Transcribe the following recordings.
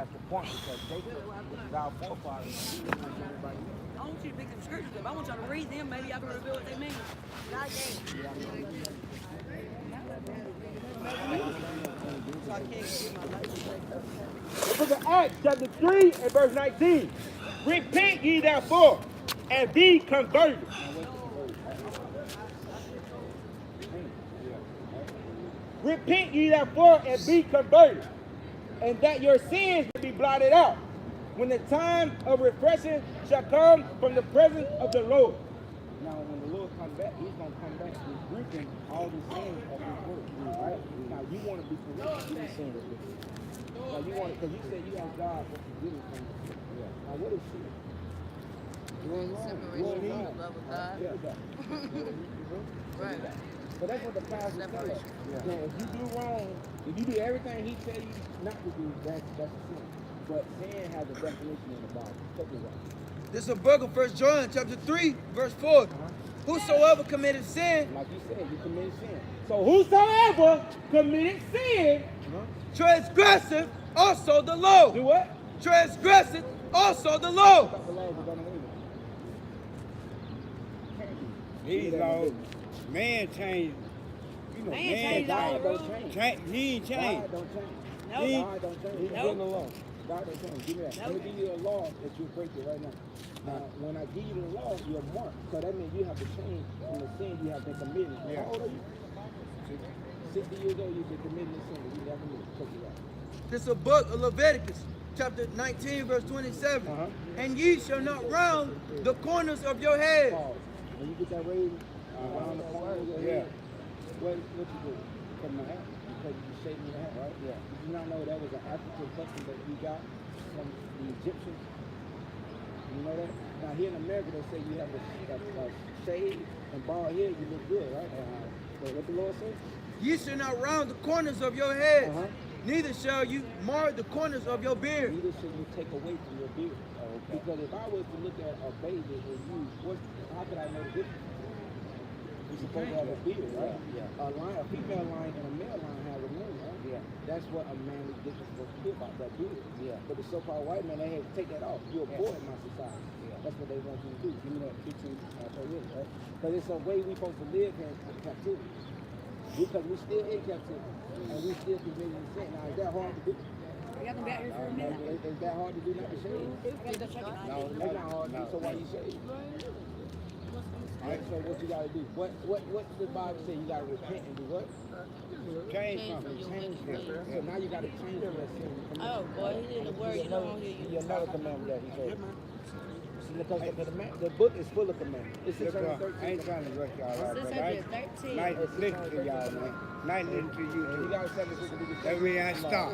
That's the point because Jacob was our forefather. He was like everybody else. I want you to pick some scriptures up. I want y'all to read them. Maybe I can reveal what they mean. God gave. So I can't get my life. The book of Acts, chapter 3 and verse 19. Repent ye therefore, and be converted. Repent ye therefore, and be converted, and that your sins may be blotted out, when the time of refreshing shall come from the presence of the Lord. Now, when the Lord comes back, He's going to come back rebuking all the sins of His word, right? Now, you want to be corrected from the sin of this. Now, you want to, because you said you ask God for forgiveness from the sin. Yeah. Now, what is sin? Doing wrong. Separation from the love of God. Yeah. Right. But that's what the pastor tells us. So if you do wrong, if you do everything he tells you not to do, that's a sin. But sin has a definition in the Bible. Check this out. This is a book of 1 John chapter 3, verse 4. Whosoever committed sin, Like you said, you committed sin. So whosoever committed sin, transgresseth also the law. do what? Transgresseth also the law. Thought the laws were done away with. These laws, man changed. You know, Man man changed all God the don't rules. change. He ain't changed. God don't change. Nope. God don't change. He's Nope. giving the law. God don't change. Give me that. Let me give you a law that you break it right now. Now, when I give you the law, you're marked. So that means you have to change from the sin you have been committing. Yeah. How old are you? 60 years old, you've been committing the sin that you never knew. Check it out. This is a book of Leviticus chapter 19, verse 27. And ye shall not round the corners of your head. Pause. When you get that raise around the corner of your head, what you do? Cut my hat. Because you shave me the hat, right? Yeah. Did you not know that was an African custom that we got from the Egyptians? You know that? Now here in America, they say you have a shave and bald head, you look good, right? But what the Lord say? Ye shall not round the corners of your head. Uh-huh. Neither shall you mar the corners of your beard. Neither should you take away from your beard. Because if I was to look at a baby and you, how could I know the difference? You're supposed to have a beard, right? Yeah. A female line and a male line have a nose, right? Yeah. That's what a manly dick is supposed to be about, that beard. Yeah. But the so-called white man, they have to take that off. You're a boy in my society. Yeah. That's what they want you to do. Give me that 15 per year, right? Because it's a way we're supposed to live here in captivity. Because we're still in captivity. And we still committing sin. Now, is that hard to do? Y'all gonna be out here for a minute. Is that hard to do not to shave? Gotta go check it out. No, it's not hard to do. So why you shave? Right, so what you gotta do? What does the Bible say? You gotta repent and do what? Change Change something. from your Change wicked it. ways. So now you gotta change your sin. Oh boy, he did the word. You don't hear you. Another commandment that he told you. Because the book is full of commandments. It's Look, I 613. ain't trying to rush y'all out, but I 613. nice listen to y'all, man. Nice listen to you And you too. got 750. Let me stop.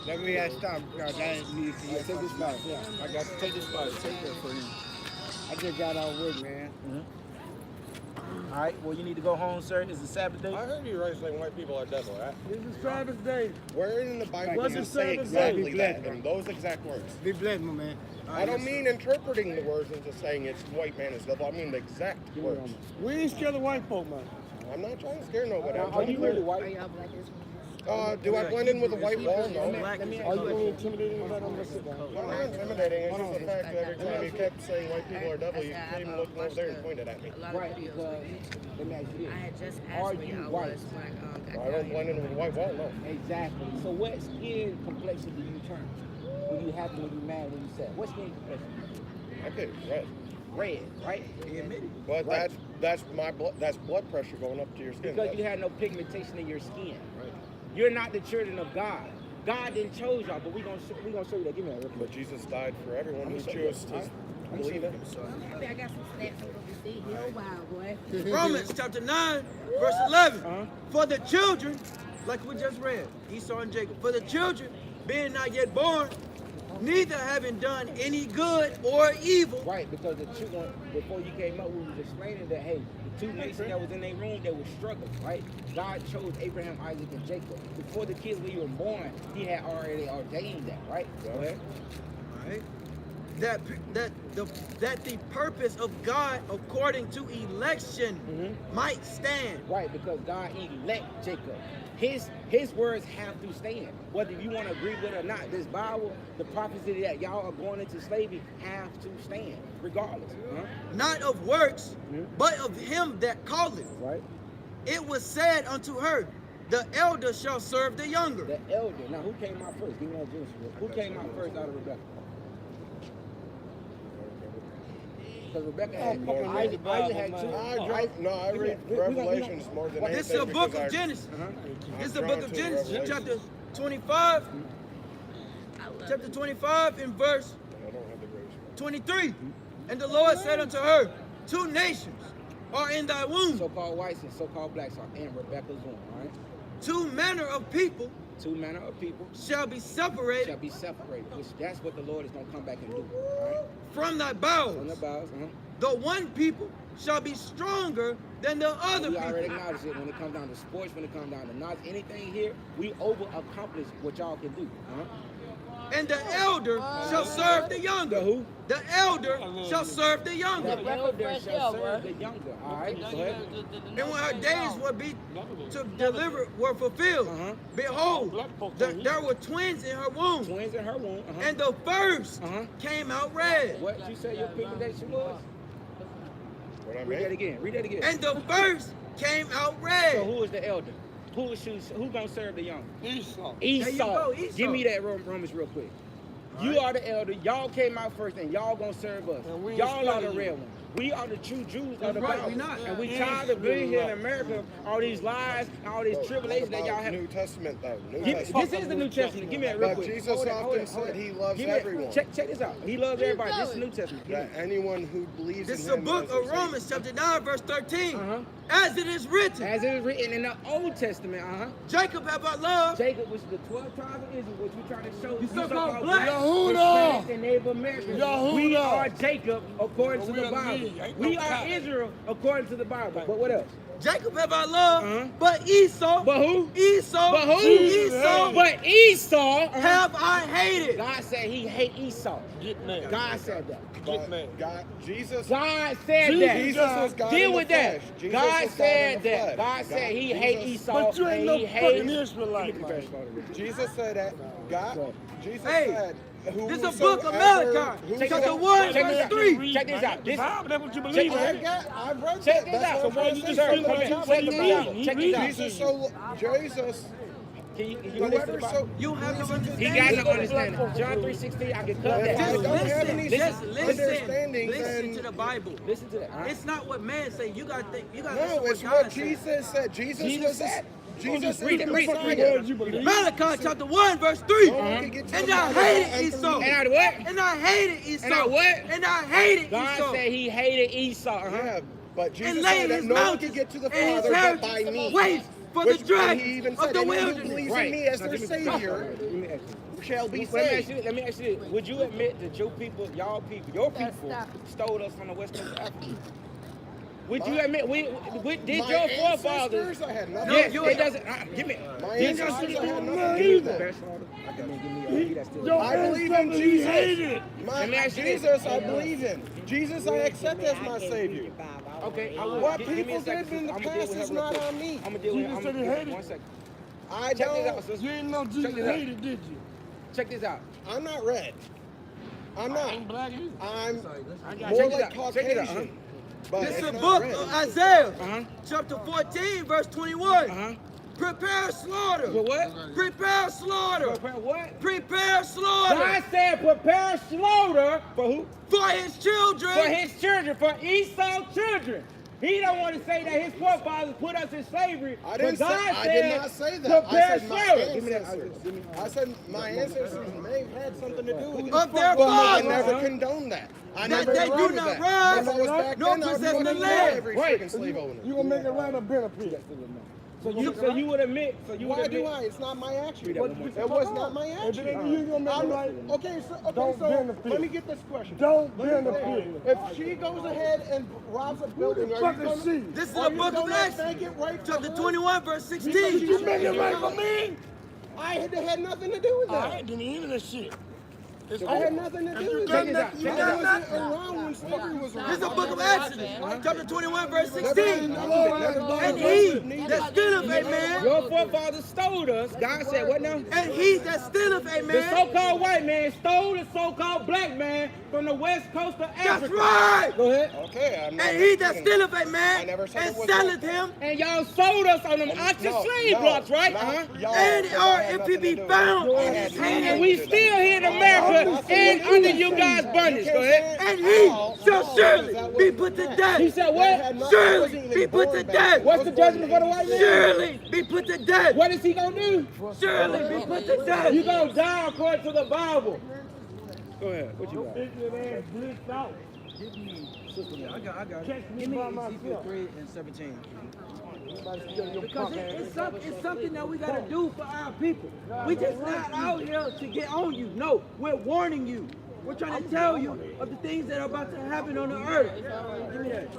Let me stop because I need to Take this back. Yeah. I got to take this spot. Take that for you. I just got out work, man. All right. Well, you need to go home, sir. It's a Sabbath day. I heard you right saying white people are devil, right? This is Sabbath day. Where in the Bible What's does it it say Sabbath exactly day? that, in those exact words? Be blessed, my man. I don't mean interpreting the words and just saying it's white man is devil. I mean the exact words. We ain't scared of white folk, man. I'm not trying to scare nobody. I'm Are trying to you really clear. white? Y'all black as Do I blend in with the white wall? No. Black Are is you really intimidating anybody? I'm gonna sit down. I'm not intimidating. It's just the fact that every time you kept saying white people are devil, you came looking over there and pointed at me. a lot Right, of videos. because let me ask you I this. had just Are asked where you y'all white? was when I got I don't blend in with the white wall, no. Exactly. So what skin complexion do you turn? When you happy, when you mad, when you sad? What skin complexion? I get red. Red, right? He admitted. But Right. that's my blood. That's blood pressure going up to your skin. Because you had no pigmentation in your skin. You're not the children of God. God didn't chose y'all, but we gonna show you that. Give me that real quick. But Jesus died for everyone who I'm gonna chose show to you. I'm gonna show believe you. it. I got some stats over the seat. You're wild, boy. Romans chapter 9, verse 11. Uh-huh. For the children, like we just read, Esau and Jacob, for the children being not yet born, neither having done any good or evil, Right, because the two before you came up, we was explaining that hey, the two nations that was in their room, they were struggling, right? God chose Abraham, Isaac, and Jacob. Before the kids were even born, he had already ordained that, right? Go ahead. right? that the purpose of God according to election might stand. Right, because God elect Jacob. His words have to stand. Whether you want to agree with it or not, this Bible, the prophecy that y'all are going into slavery have to stand, regardless. Not of works, but of him that calleth. Right? It was said unto her, the elder shall serve the younger. The elder. Now, who came out first? Give me that Genesis. Who came out first out of Rebecca? Because Rebecca had Isaac had two. I read Revelations more than anything. This is a book because of Genesis. This is a I'm book drawn of to Genesis, Revelation. chapter 25. Chapter 25 in verse I don't have the grace. 23. And the Lord said unto her, 2 nations are in thy womb, So-called whites and so-called blacks are in Rebecca's womb, right? 2 manner of people Two manner of people shall be separated shall be separated, which that's what the Lord is going to come back and do, right? from thy From the bowels. bowels, The one people shall be stronger than the other We already people. acknowledge it when it comes down to sports, when it comes down to knowledge, anything here, we over-accomplish what y'all can do, And the elder shall serve the younger. The who? The elder shall serve the younger. The elder shall serve the younger, all right? Go ahead. And when her days would be to deliver were fulfilled, behold, there were twins in her womb. Twins in her womb, And the first came out red. What you say your pigmentation was? What I Read that mean? again. Read that again. And the first came out So red. who is the elder? Who gonna serve the young? Esau. Esau. There you go, Esau. Give me that Romans real quick. You are the elder. Y'all came out first, and y'all gonna serve us. And we Y'all are the studying. real ones. We are the true Jews That's of the right, Bible. we not. And we Yeah. tired of being here in America, all these lies, and all these tribulations that y'all have. New Testament though. New This Testament. is the New Testament. Give me that real But quick. Jesus Hold it, often said he loves Give me that. everyone. Check this out. He loves everybody. This is the New Testament. Give me That anyone who believes This is in the him book as of their Romans, Savior. chapter 9, verse 13. Uh-huh. As it is written, As it is written in the Old Testament, Jacob have I loved, Jacob, which is the 12 tribes of Israel, which we try to show You so-called black. Yahudah. Hispanics and Native Americans. Yahudah. We are Jacob according to We the are Bible. me. Ain't We no are copy. Israel according to the Bible. But what else? Jacob have I loved, Uh-huh. but Esau, But who? Esau, But who? Esau But Esau. have I hated. God said he hate Esau. Get mad. God said that. Get mad. God, Jesus. God said Jesus that. Jesus was God Deal in with the that. flesh. Jesus God was God in said the that. flesh. God said he Jesus- hate Esau. But you ain't and no he fucking hates. Israelite, man. Jesus said that. God. Jesus Hey, said. This is a book of Malachi, chapter 1, Check verse this out. 3. Check this out. The This- Bible, that's what you Check believe this in. out. I've read Check that. this out. That's what Why I'm you saying. just From the come in? top Check of the this out. Bible. Check this out. Jesus so Jesus. Can you listen to Whoever the so Bible? You have no He understanding. got no understanding. John 3:16. I can cut If I that. don't have any Just understanding, listen then to the Bible. Listen to that. all right? It's not what man say. You got to think. You got to no, listen it's to what God said. Jesus said. Jesus said. Jesus Read is it, the read it, Fucking read Messiah. words you believe. Malachi chapter 1, verse 3. No one can get to And the I Bible hated and Esau. believe. And I what? And I hated Esau. And I what? And I hated God Esau. said he hated Esau. Yeah, but Jesus And said laid that his no one mountains can get to the and his Father but by heritage me. waits for Which- the and dragon he even of said, the anyone who wilderness. believes Right. in me as Now, their give me- Savior Let me ask you. shall be Let me ask saved. you. Let me ask you. Would you admit that your people, your people, stole us from the west coast of Africa? Would you admit? Did My your forefathers? ancestors, I had nothing. Yes, you- it doesn't. Give me. My Did ancestors, I had nothing to Give do me with the that. I can give me that's still. Your I believe in ancestors, he Jesus. hated it. Let me ask you this. Jesus, I believe in. Jesus, I accept as my Savior. Okay. What give me a people second, did in the I'ma deal with past her is real not quick. on me. I'm gonna deal with. Jesus I'm said gonna he deal hated with it. 1 second. I Check this out, don't. sister. You didn't know Jesus this out. hated, did you? Check this out. I'm not red. I'm I ain't not. black either. I'm Check more this like out. Check it out. Caucasian. But This it's is the not book red. of Isaiah, Uh-huh. chapter 14, verse 21. Uh-huh. Prepare slaughter. For what? Prepare slaughter. Prepare what? Prepare slaughter God said prepare slaughter for who? for his children. For his children, for Esau's children. He don't want to say that his forefathers put us in slavery. I didn't but God say. I said, did not say that. I Prepare said my slaughter. Give me that. ancestors. I said my ancestors may have had something to do with it. Of their But I fathers. never condoned that. I That never they do agreed not with that. rise, If I was back nor then, I would possess be the like land. every Right. freaking slave owner. You gonna make Atlanta benefit. So you would admit. So you would Why admit. do I? It's not my action. Read that one more time. It was not my And action. then you gonna make I'm- it right. Okay, Don't so benefit. let me get this question. Don't Let me benefit. If she goes ahead and robs a building, are you Fucking gonna? see. This is Are the you book of gonna Acts, make it right for chapter her? 21, verse Did 16. you make it right for me? I had nothing to do with All that. right, then the end of that shit. I had nothing to do with Check it. this out. I Check this out. wasn't around when slavery was This is the around. book of Exodus, chapter 21, verse 16. And And he that stealeth a man, Your forefathers stole us. God said, what now? and he that stealeth a The man, so-called white man stole the so-called black man from the west coast of Africa. that's right. Go ahead. Okay, I'm not. And he that saying- stealeth a I man never said and it was selleth wrong. him, And y'all sold us on them auction slave blocks, right? Y'all and said or I had if he nothing be to do with found it. I in had his nothing to And hand, we do with still that. here in America and under you guys' bondage. Go ahead. and he shall surely be put to He death. said what? Surely be put to death. What's the judgment for the white man? Surely be put to death. What is he gonna do? Surely be put to death. You gonna die according to the Bible. Go ahead. What you got? I got Catch me Give me by Ezekiel myself. 3 and 17. Because it's something that we got to do for our people. We just not out here to get on you. No, we're warning you. We're trying to tell you of the things that are about to happen on the earth. Give me that.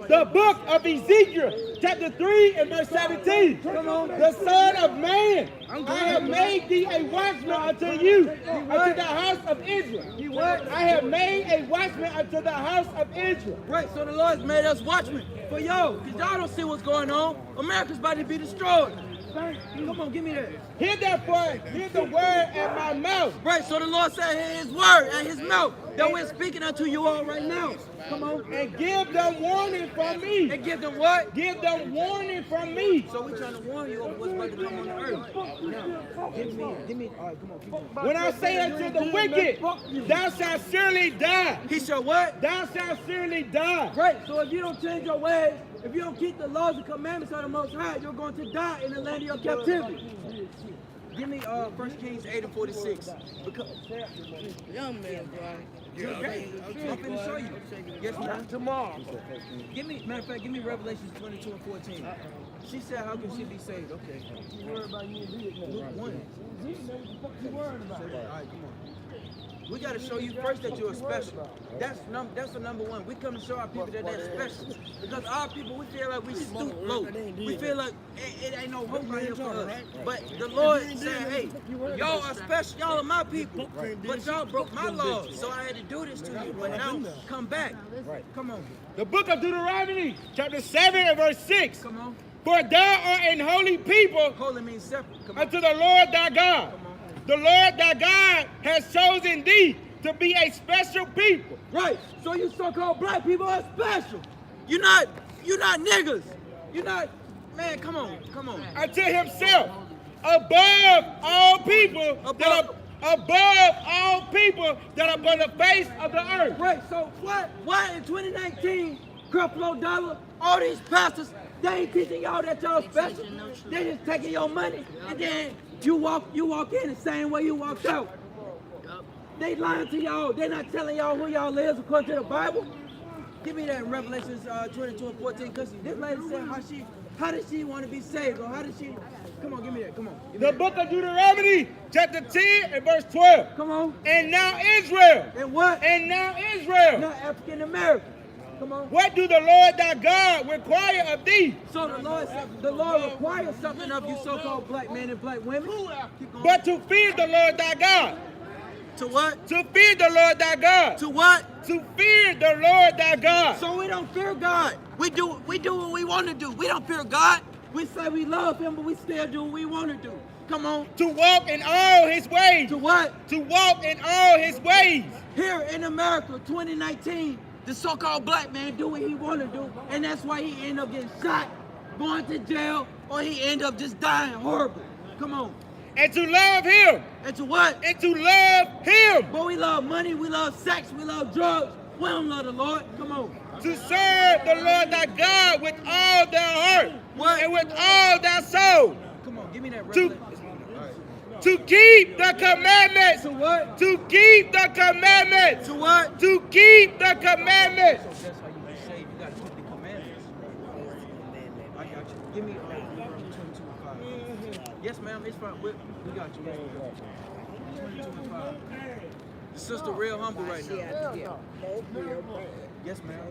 The book of Ezekiel, chapter 3 and verse 17. Come on. The Son of Man, I have made thee a watchman unto you, unto the house of Israel. He what? I have made a watchman unto the house of Israel. Right, so the Lord's made us watchmen for y'all, because y'all don't see what's going on. America's about to be destroyed. Come on, give me that. Hear therefore, hear the word at my mouth. Right, so the Lord said his word and his mouth that we're speaking unto you all right now. Come on. And give them warning from me. And give them what? Give them warning from me. So we're trying to warn you of what's about to come on the earth. Now, give me, all right, come on, keep going. When I say unto the wicked, thou shalt surely die. He shall what? Thou shalt surely die. Right, so if you don't change your ways, if you don't keep the laws and commandments of the Most High, you're going to die in the land of your captivity. Give me 1 Kings 8 and 46. Because, Young man, boy. okay, I'm finna show you. Yes, ma'am. Tomorrow. Give me, matter of fact, give me Revelations 22 and 14. She said, how can she be saved? Okay. Luke 1. All right, come on. We got to show you first that you're special. That's the number one. We come to show our people that they're special. Because our people, we feel like we stoop low. We feel like it ain't no hope out here for us. But the Lord said, hey, y'all are special. Y'all are my people. But y'all broke my laws. So I had to do this to you. But now, come back. Come on. The book of Deuteronomy, chapter 7 and verse 6. Come on. For thou art an holy people Holy means separate. Come on. unto the Lord thy God. Come on. The Lord thy God has chosen thee to be a special people. Right, so you so-called black people are special. You're not niggas. You're not, man, come on. Unto himself, above all people that are above all people that are upon the face of the earth. Right, so why in 2019, Creflo Dollar, all these pastors, they ain't teaching y'all that y'all special. They just taking your money and then you walk in the same way you walked out. They lying to y'all. They not telling y'all who y'all is according to the Bible. Give me that in Revelations 22 and 14, because this lady said how does she want to be saved, or how does she, come on, give me that, come on. Give me The that. book of Deuteronomy, chapter 10 and verse 12. Come on. And now Israel. And what? And now Israel. Not African American. Come on. What do the Lord thy God require of thee? So the Lord requires something of you so-called black men and black women. Keep going. But to fear the Lord thy God. To what? To fear the Lord thy God. To what? To fear the Lord thy God. So we don't fear God. We do what we want to do. We don't fear God. We say we love him, but we still do what we want to do. Come on. To walk in all his ways. To what? To walk in all his ways. Here in America, 2019, the so-called black man do what he want to do, and that's why he end up getting shot, going to jail, or he end up just dying horrible. Come on. And to love him. And to what? And to love him. But we love money, we love sex, we love drugs. We don't love the Lord. Come on. To serve the Lord thy God with all their heart. What? And with all their soul. Come on, give me that To- Revelation. To keep the commandments. To what? To keep the commandments. To what? To keep the commandments. So that's how you be saved. You got to keep the commandments. I got you. Give me Deuteronomy 22 and 5. Yes, ma'am. It's fine. We got you. 22 and 5. The sister real humble right now. Yes, ma'am.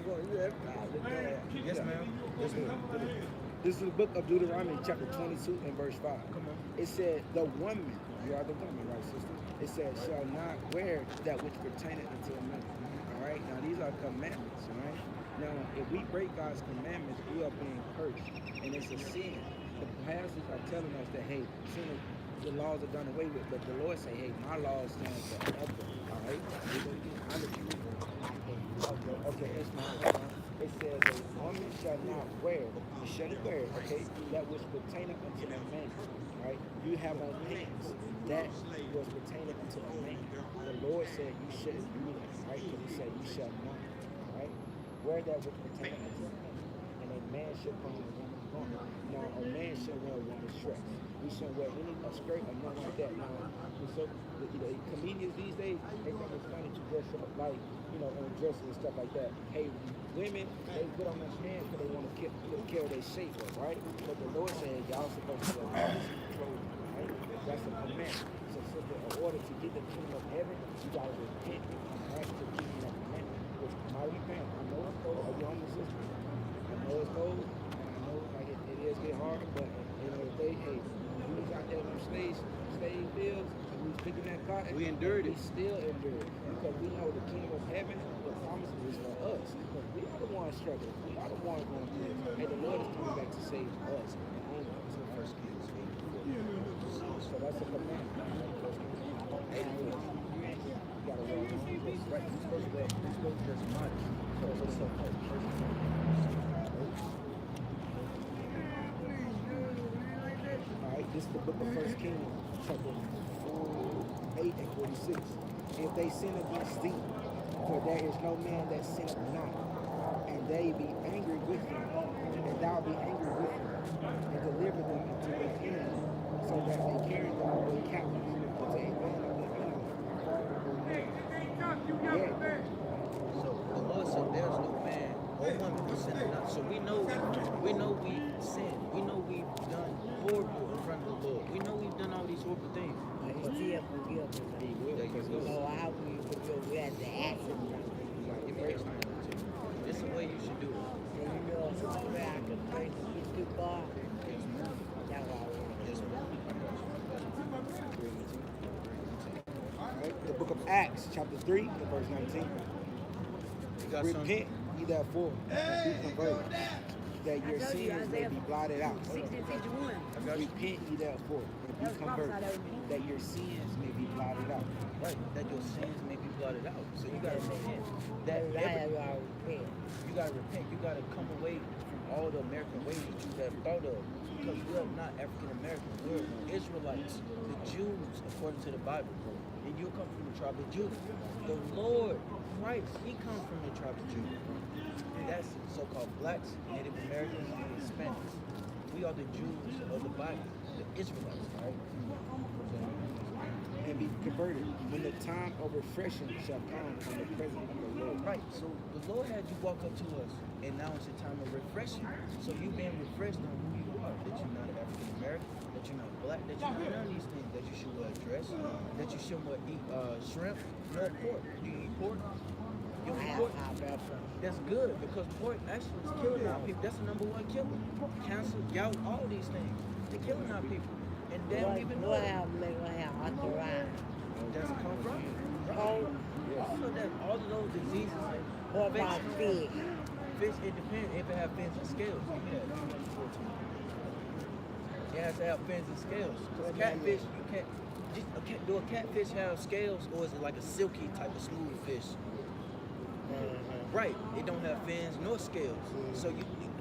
Yes, ma'am. Yes, ma'am. This is the book of Deuteronomy, chapter 22 and verse 5. Come on. It said, the woman, you are the woman, right, sister? It says, shall not wear that which pertaineth unto a man. All right, now these are commandments, all right? Now, if we break God's commandments, we are being cursed, and it's a sin. The pastors are telling us that, hey, sin is, the laws are done away with, but the Lord say, hey, my laws stand forever, all right? Okay, it's not. It says, a woman shall not wear, okay, that which pertaineth unto a man, right? You have on pants, that was pertaining unto a man. The Lord said you shouldn't do that, right? Because he said you shall not, right? Wear that which pertaineth unto a man. And a man should put on a woman's garment. Now, a man should wear a woman's dress. We shouldn't wear a skirt or nothing like that. Now, so, comedians these days, they think it's funny to dress up like, in dresses and stuff like that. Hey, women, they put on their pants because they want to take care of their shape, right? But the Lord said, y'all supposed to wear clothes, right? That's a commandment. So, sister, in order to get the kingdom of heaven, you got to repent, right? To keep that commandment. Which, my repent, I know it's cold. Are you homeless, sister? I know it's cold, and I know like it is get hard, but if they, hey, we was out there in them slave fields, and we was picking that cotton. We endured it. We still endured it because we know the kingdom of heaven, the promises is for us. Because we are the ones struggling. We are the ones going through it. Hey, the Lord is coming back to save us and only us. So First Kings 8. So that's a commandment. Hey, you gotta wear a dress. Right, you're supposed to dress modest. So what's up, Alright, this is the book of 1 Kings, chapter 8 and 46. If they sin against thee, for there is no man that sinneth not, and they be angry with them, and thou be angry with them, and deliver them into their enemy, so that they carry them away captives into a land of their enemy. Yeah. So the Lord said, "There's no man or woman who sinneth not." So we know we sin. We know we've done horrible in front of the Lord. We know we've done all these horrible things. But he still forgive us. So how we forgive, we have to ask him. Give me explain that to you. This is the way you should do it. And you know, where I can pray to get too far. That's why I want. Yes, ma'am. Alright, the book of Acts, chapter 3, and verse 19. You got something? Repent ye therefore, and be converted, that your I told you, sins may be blotted out. 1651. Repent ye therefore, and be converted, that your sins may be blotted out. Right, that your sins may be blotted out. So you gotta repent. That That's why I repent. you gotta repent. You gotta come away from all the American ways that you have thought of. Because we're not African American. We're Israelites, the Jews, according to the Bible. And you come from the tribe of Judah. The Lord Christ, he comes from the tribe of Judah. And that's so-called blacks, Native Americans, and Hispanics. We are the Jews of the Bible, the Israelites, right? And be converted when the time of refreshing shall come from the presence of the Lord. Right, so the Lord had you walk up to us, and now it's a time of refreshing. So you being refreshed on who you are, that you're not African American, that you're not black, that you're not none of these things, that you should wear a dress, that you shouldn't eat shrimp, nor pork. Do you eat pork? You don't eat pork? That's good, because pork actually is killing our people. That's the number one killer. Cancer, gout, all these things. They're killing our people. And they don't even know What it. happened when I have arthritis? That's come from. Cold? All of those diseases. Like What about fish? Fish, it depends if it have fins and scales. Give me that. It has to have fins and scales. Because catfish, you can't. Do a catfish have scales, or is it like a silky type of smooth fish? Right. It don't have fins nor scales. So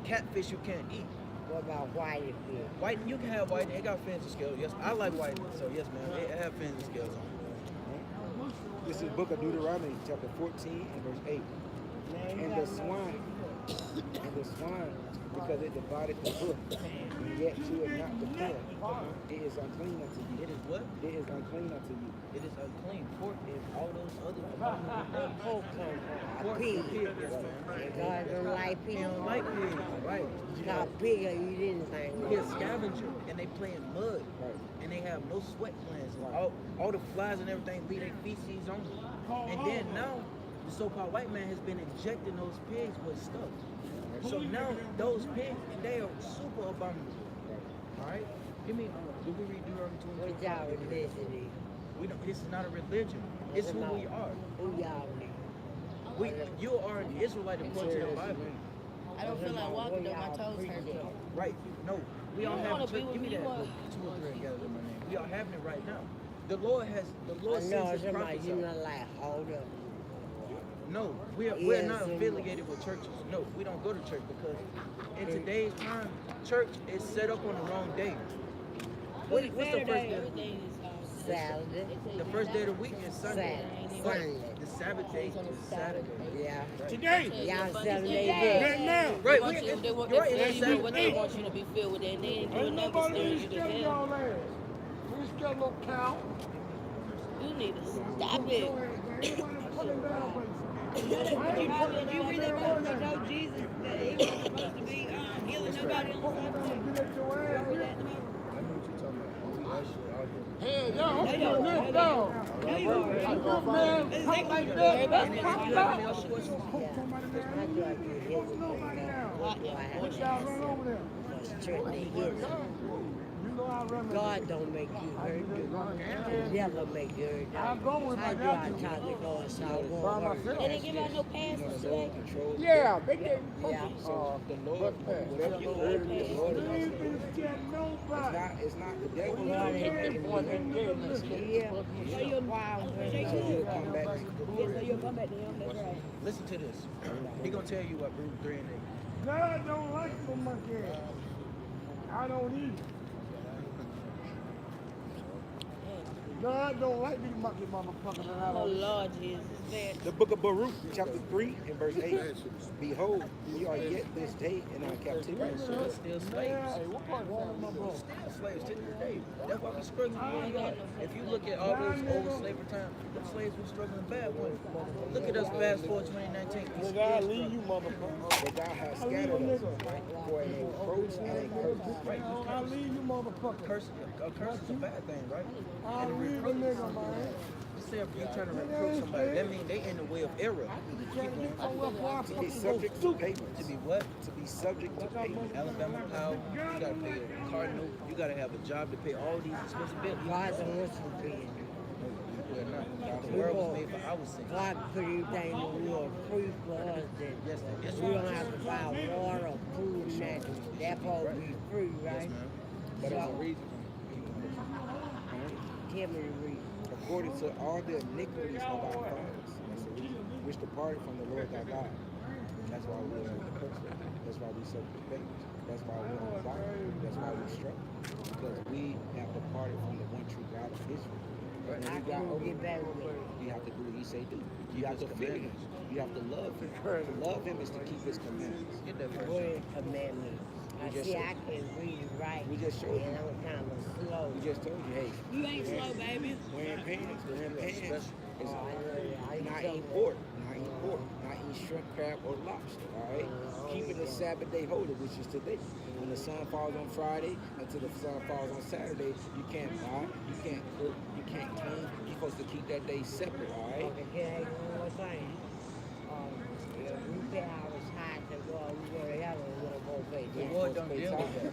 catfish you can't eat. What about white fish? White, you can have white. It got fins and scales. Yes, I like white. So yes, man, it have fins and scales on it. This is the book of Deuteronomy, chapter 14 and verse 8. And the swine, because it divided the book, and yet you are not declared. It is unclean unto you. It is what? It is unclean unto you. It is unclean. Pork and all those other abominable Pork things. comes from Pork a pig. and pig, yes, man. God don't like pig. You don't like pig, right? Not pig or you didn't think. He a scavenger, and they play in mud, Right. and they have no sweat glands. All the flies and everything leave their feces on them. And then now, the so-called white man has been injecting those pigs with stuff. So now those pigs, they are super abominable. All right, give me. Did we read Deuteronomy 22? What y'all religion is? We don't. This is not a religion. It's who we are. Who y'all need? You are an Israelite according to the Bible. I don't feel like walking though. My toes hurt though. Right. No. We all You have wanna to be with give me me, that you want- book, 2 or 3 together in my name. We are having it right now. The Lord I sends know his somebody, prophets you out. not like, hold up. No, we're Yes, not and- affiliated with churches. No, we don't go to church because in today's time, church is set up on the wrong day. What's the first day? Everything is Saturday. The first day of the week is Sunday. Saturday. But Sunday. the Sabbath day is Saturday. Yeah. Today. Y'all 7 days Right now. Right, They want you, they want, you're right, they it's fill you with Saturday. what they want you to be filled with, and they ain't doing nothing but steering you to hell. We still no count. You need to stop it. Did you read that book that told Jesus that he wasn't supposed to be healing nobody on Sunday? Hey, yo, hold your neck down. A good man, talk like that. That's popped out. What y'all run over there? God don't make you hurt. The devil make you hurt. I'll go with my I do nephew. I talk to God, so I By won't hurt. myself. They didn't give out no pass for swag. Yeah, they gave Yeah. The Lord, whatever you order, the Lord is Leave also. this kid nobody. It's not the devil. God ain't making you hurt. Yeah. So you'll Come back. Listen to this. He gonna tell you what Ruth 3 and 8. God don't like the monkey. I don't eat. God don't like these monkey motherfuckers, and I Oh don't eat. Lord Jesus, man. The book of Baruch, chapter 3 and verse 8. Behold, we are yet this day in our captivity. So it's still slaves. Hey, what part of town am I from? Still slaves to this day. That's why we struggling with God. If you look at all those old slavery times, the slaves were struggling bad ones. Look at us fast forward 2019. We Well, still God leave you struggling. motherfuckers. But God has scattered us for a reproach and a curse. Right, you I leave you motherfuckers. a curse is a bad thing, right? I And a leave the reproach, nigga, man. you say if you trying to reproach somebody, that means they in the way of error. Trying to get somewhere before I To be fucking go subject to stupid. payments. To be what? To be subject to payment. Alabama Power, you gotta pay a cardinal, you gotta have a job to pay all these responsibilities. God don't want you to be. We're not. The world was made for our sake. God put everything in the world free for us that Yes, yes, we don't have to buy water, food, nothing. That's all we free, right? But there's a reason. Tell me the reason. According to all the iniquities of our fathers, that's the reason, which departed from the Lord thy God. That's why we are the curse. That's why we suffer the pains. That's why we're on fire. That's why we struggle. Because we have departed from the one true God of Israel. And when I we got can't over, get back with it. you have to do what he say do. You have to fear him. You have to love him. To love him is to keep his commandments. Get that verse. What is commandment? I just see said- I can read it right. We just showed you. And I'm kind of slow. We just told you, hey, You ain't slow, baby. wearing pants is Oh, I know that. I not used eating to- pork, not eating pork, not eating shrimp, crab, or lobster. All right, keeping the Sabbath day holy, which is today. When the sun falls on Friday until the sun falls on Saturday, you can't buy, you can't cook, you can't clean. You're supposed to keep that day separate. All right. Okay, can I ask you one more thing? If we pay our tithes and go, we go to heaven, we don't go pay The tax. Lord don't deal with that.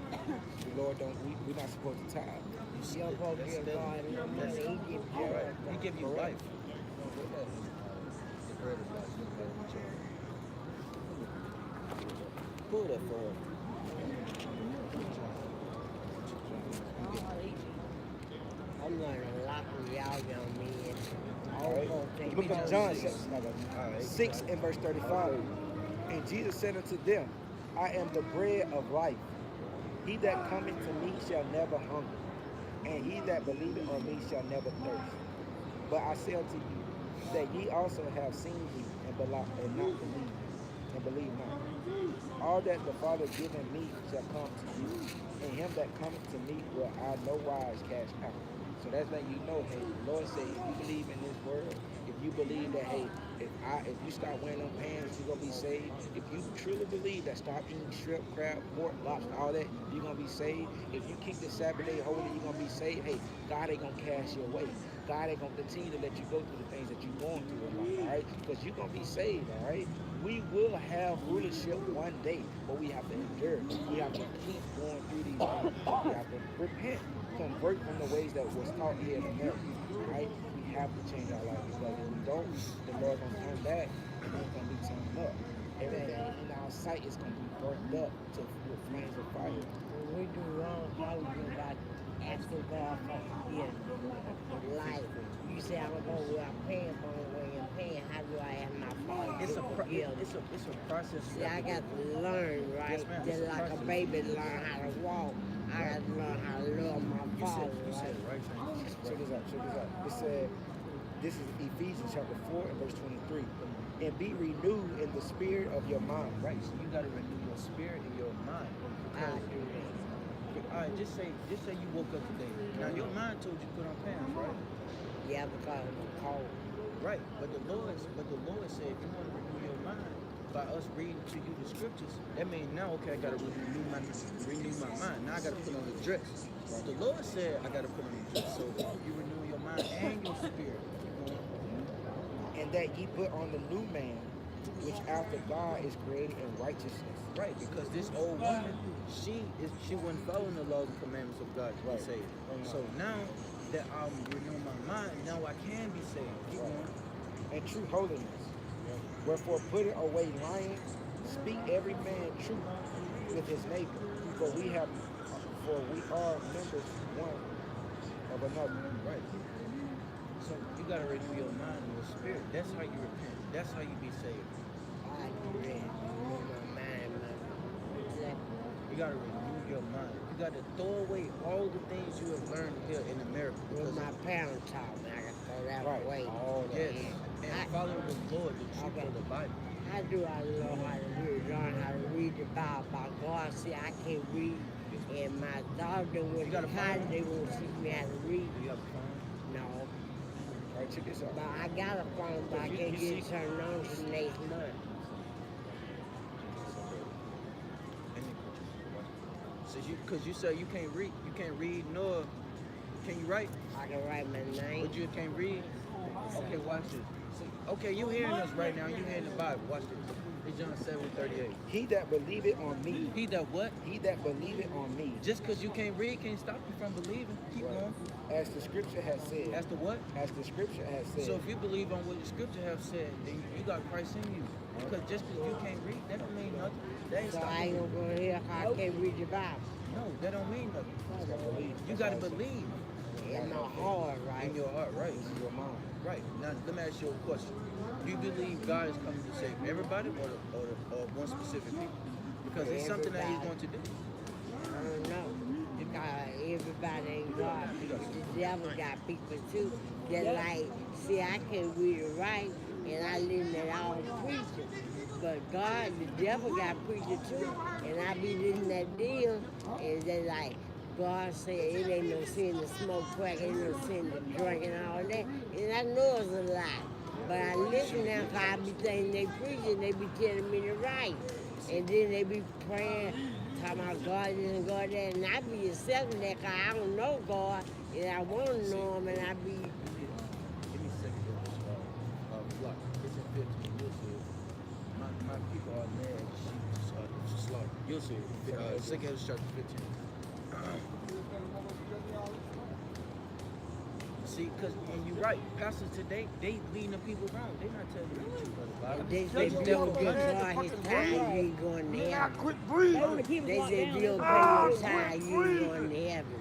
The Lord don't. We're not supposed to tithe. You see, You don't supposed to give God no money. He gives you all right. He give you Correct. life. The bread of life. Pull that for us. I'm going to lock y'all young men. All right. Take The book me of to John, Jesus. 6 and verse 35. And Jesus said unto them, I am the bread of life. He that cometh to me shall never hunger, and he that believeth on me shall never thirst. But I say unto you, that ye also have seen me, and not believe, and believe not. All that the Father given me shall come to you, and him that cometh to me will I no wise cast out. So that's letting you know, hey, the Lord said, if you believe in this word, if you believe that, hey, if you start wearing them pants, you're gonna be saved. If you truly believe that, stop eating shrimp, crab, pork, lobster, all that, you're gonna be saved. If you keep the Sabbath day holy, you're gonna be saved. Hey, God ain't gonna cast you away. God ain't gonna continue to let you go through the things that you're going through in life, all right? Because you're gonna be saved, all right? We will have rulership one day, but we have to endure. We have to keep going through these things. We have to repent, convert from the ways that was taught here in America. Right? right? We have to change our life because if we don't, the Lord gonna come back and it's gonna be turned up. Everything in our sight is gonna be burnt up to with flames of fire. When we do wrong, how we do about asking God for forgiveness? Like, you say, I'm going where I'm paying for where you're paying. How do I have my father It's to a forgive? it's a process. See, I got to learn, right? Yes, ma'am. Just It's a like a process. baby learn how to walk. I got to learn how to love my father, You said it right. Check this out, check this out. It said, this is Ephesians chapter 4 and verse 23. And be renewed in the spirit of your mind. Right. So you got to renew your spirit and your mind. I Because, do that. all right, just say you woke up today. Now your mind told you to put on pants, right? Yeah, because I'm cold. Right. But the Lord said if you want to renew your mind by us reading to you the scriptures, that means now okay, I gotta renew my mind. Now I gotta put on the dress. The Lord said I gotta put on the dress. So you renew your mind and your spirit. And that ye put on the new man, which after God is created in righteousness. Right, because this old woman, she wasn't following the laws and commandments of God to be Right. saved. So now that I'm renewing my mind, now I can be saved. Keep Right. going. And true holiness. Wherefore putting away lying, speak every man truth with his neighbor. For we are members one of another. Right. So you gotta renew your mind and your spirit. That's how you repent. That's how you be saved. I do that. Renew my mind, man. You gotta renew your mind. You gotta throw away all the things you have learned here in America. What Because my parents taught me, I got to throw that Right. away. All that. yes, and follow the Lord, the truth Okay. of the Bible. How do I learn how to learn how to read the Bible? By God, see, I can't read, and my daughter was You got a college, phone? they won't teach me how to read. Do you have a phone? No, All right, check this out. but I got a phone, but I You- can't you get it see- turned on till next month. Because you say you can't read nor can you write, I can write my name. but you can't read. Okay, watch this. Okay, you hearing us right now. You hearing the Bible. Watch this. It's John 7:38. He that believeth on me, He that what? he that believeth on me, Just because you can't read can't stop you from believing. Keep Right. going. as the scripture has said, That's the what? as the scripture has said. So if you believe on what the scripture have said, then you got Christ in you. Because just because you can't read, that don't mean nothing. That ain't So I stopping ain't you. gonna go here 'cause I can't read the Bible. No, that don't mean nothing. You gotta believe. You got to believe In my heart, right? in your heart, right? in your mind. Right. Now, let me ask you a question. Do you believe God is coming to save everybody or one specific people? Because it's something that He's going to do. I don't know. Because everybody ain't God. The devil got people too. They're like, see, I can read it right, and I listen to all preachers. But God, the devil got preachers too, and I be listening that deal, and they like, God said it ain't no sin to smoke crack, ain't no sin to drink and all that. And I know it's a lie. But I listen now because I be thinking they preaching, they be telling me the right. And then they be praying, talking about God this and God that. And I be accepting that because I don't know God, and I want to know Him, and I be, Give me a second. Flock. It's in 15. You'll see it. My people are mad. Sheep slaughter. You'll see it. Second chapter 15. See, because and you're right. Pastors today, they leading the people wrong. They not telling you the truth of the Bible. they say, if you don't give God His time, you ain't going to I heaven. quit breathing. They say, if you don't pay your time, you ain't going to heaven.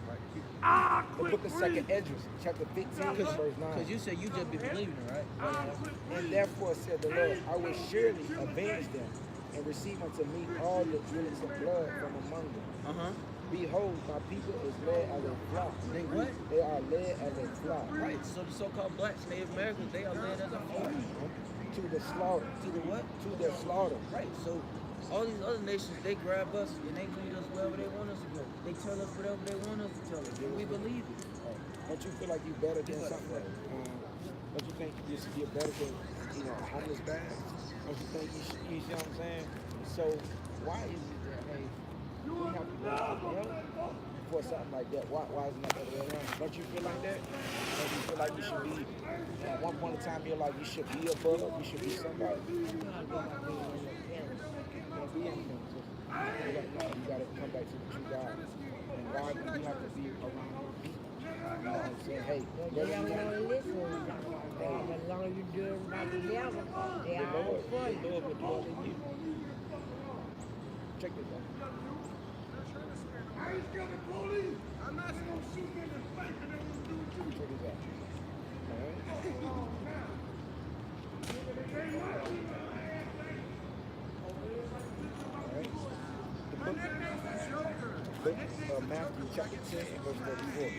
I The quit book of breathing. 2 Esdras, chapter 15, verse 9. Because you said you just be believing, right? I quit And breathing. therefore said the Lord, I will surely avenge them and receive unto me all the guilty of blood from among them. Uh-huh. Behold, my people is led as a flock. They what? They are led as a flock Right. So the so-called blacks, Native Americans, they are led as a flock. to the slaughter. To the what? To the slaughter. Right. So all these other nations, they grab us and they lead us wherever they want us to go. They tell us whatever they want us to tell us, and we believe it. Don't you feel like you're better than something? Don't you think you're better than homeless bags? Don't you think you see what I'm saying? So why is it that we have to go to hell for something like that? Why isn't that the other way around? Don't you feel like that? Don't you feel like you should be at one point in time in your life you should be above, you should be somebody? You can't be anything. You gotta come back to the true God. And God, you have to be around your people. know what I'm saying? Hey, They don't want to listen to you. As long as you do it by the devil, they the all Lord, for you. the Lord will dwell in you. Check this out. I ain't scared of police. I'm not gonna shoot niggas thinking they gonna do what you Check this out. All right. All right. The book of Matthew chapter 10 and verse 34.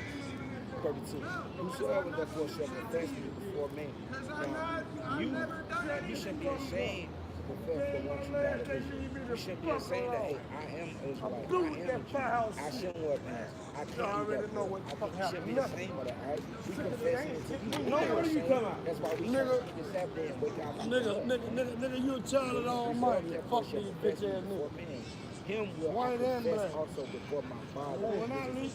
32. Whosoever therefore shall confess me before men. Now, you shouldn't be ashamed to confess the one true God of Israel. You shouldn't be ashamed that, hey, I am Israelite. I am a Jew. I shouldn't wear pants. I can't eat that pork. I think you shouldn't be ashamed of that, all right? We confess it to people. That's why we shouldn't eat this Sabbath day and wake out. Nigga, you a child of the Almighty. Fuck these bitch ass niggas. Him will I confess also before my Father. When I leave,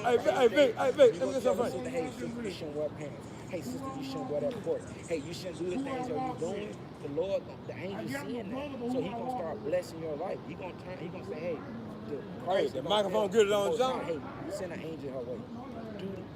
Hey, Vic, let me get something right. Hey, sister, you shouldn't wear pants. Hey, sister, you shouldn't wear that pork. Hey, you shouldn't do the things that you're doing. The Lord, the angel seeing that. So he gonna start blessing your life. He gonna say, hey, the microphone good it on something. Hey, send an angel her way.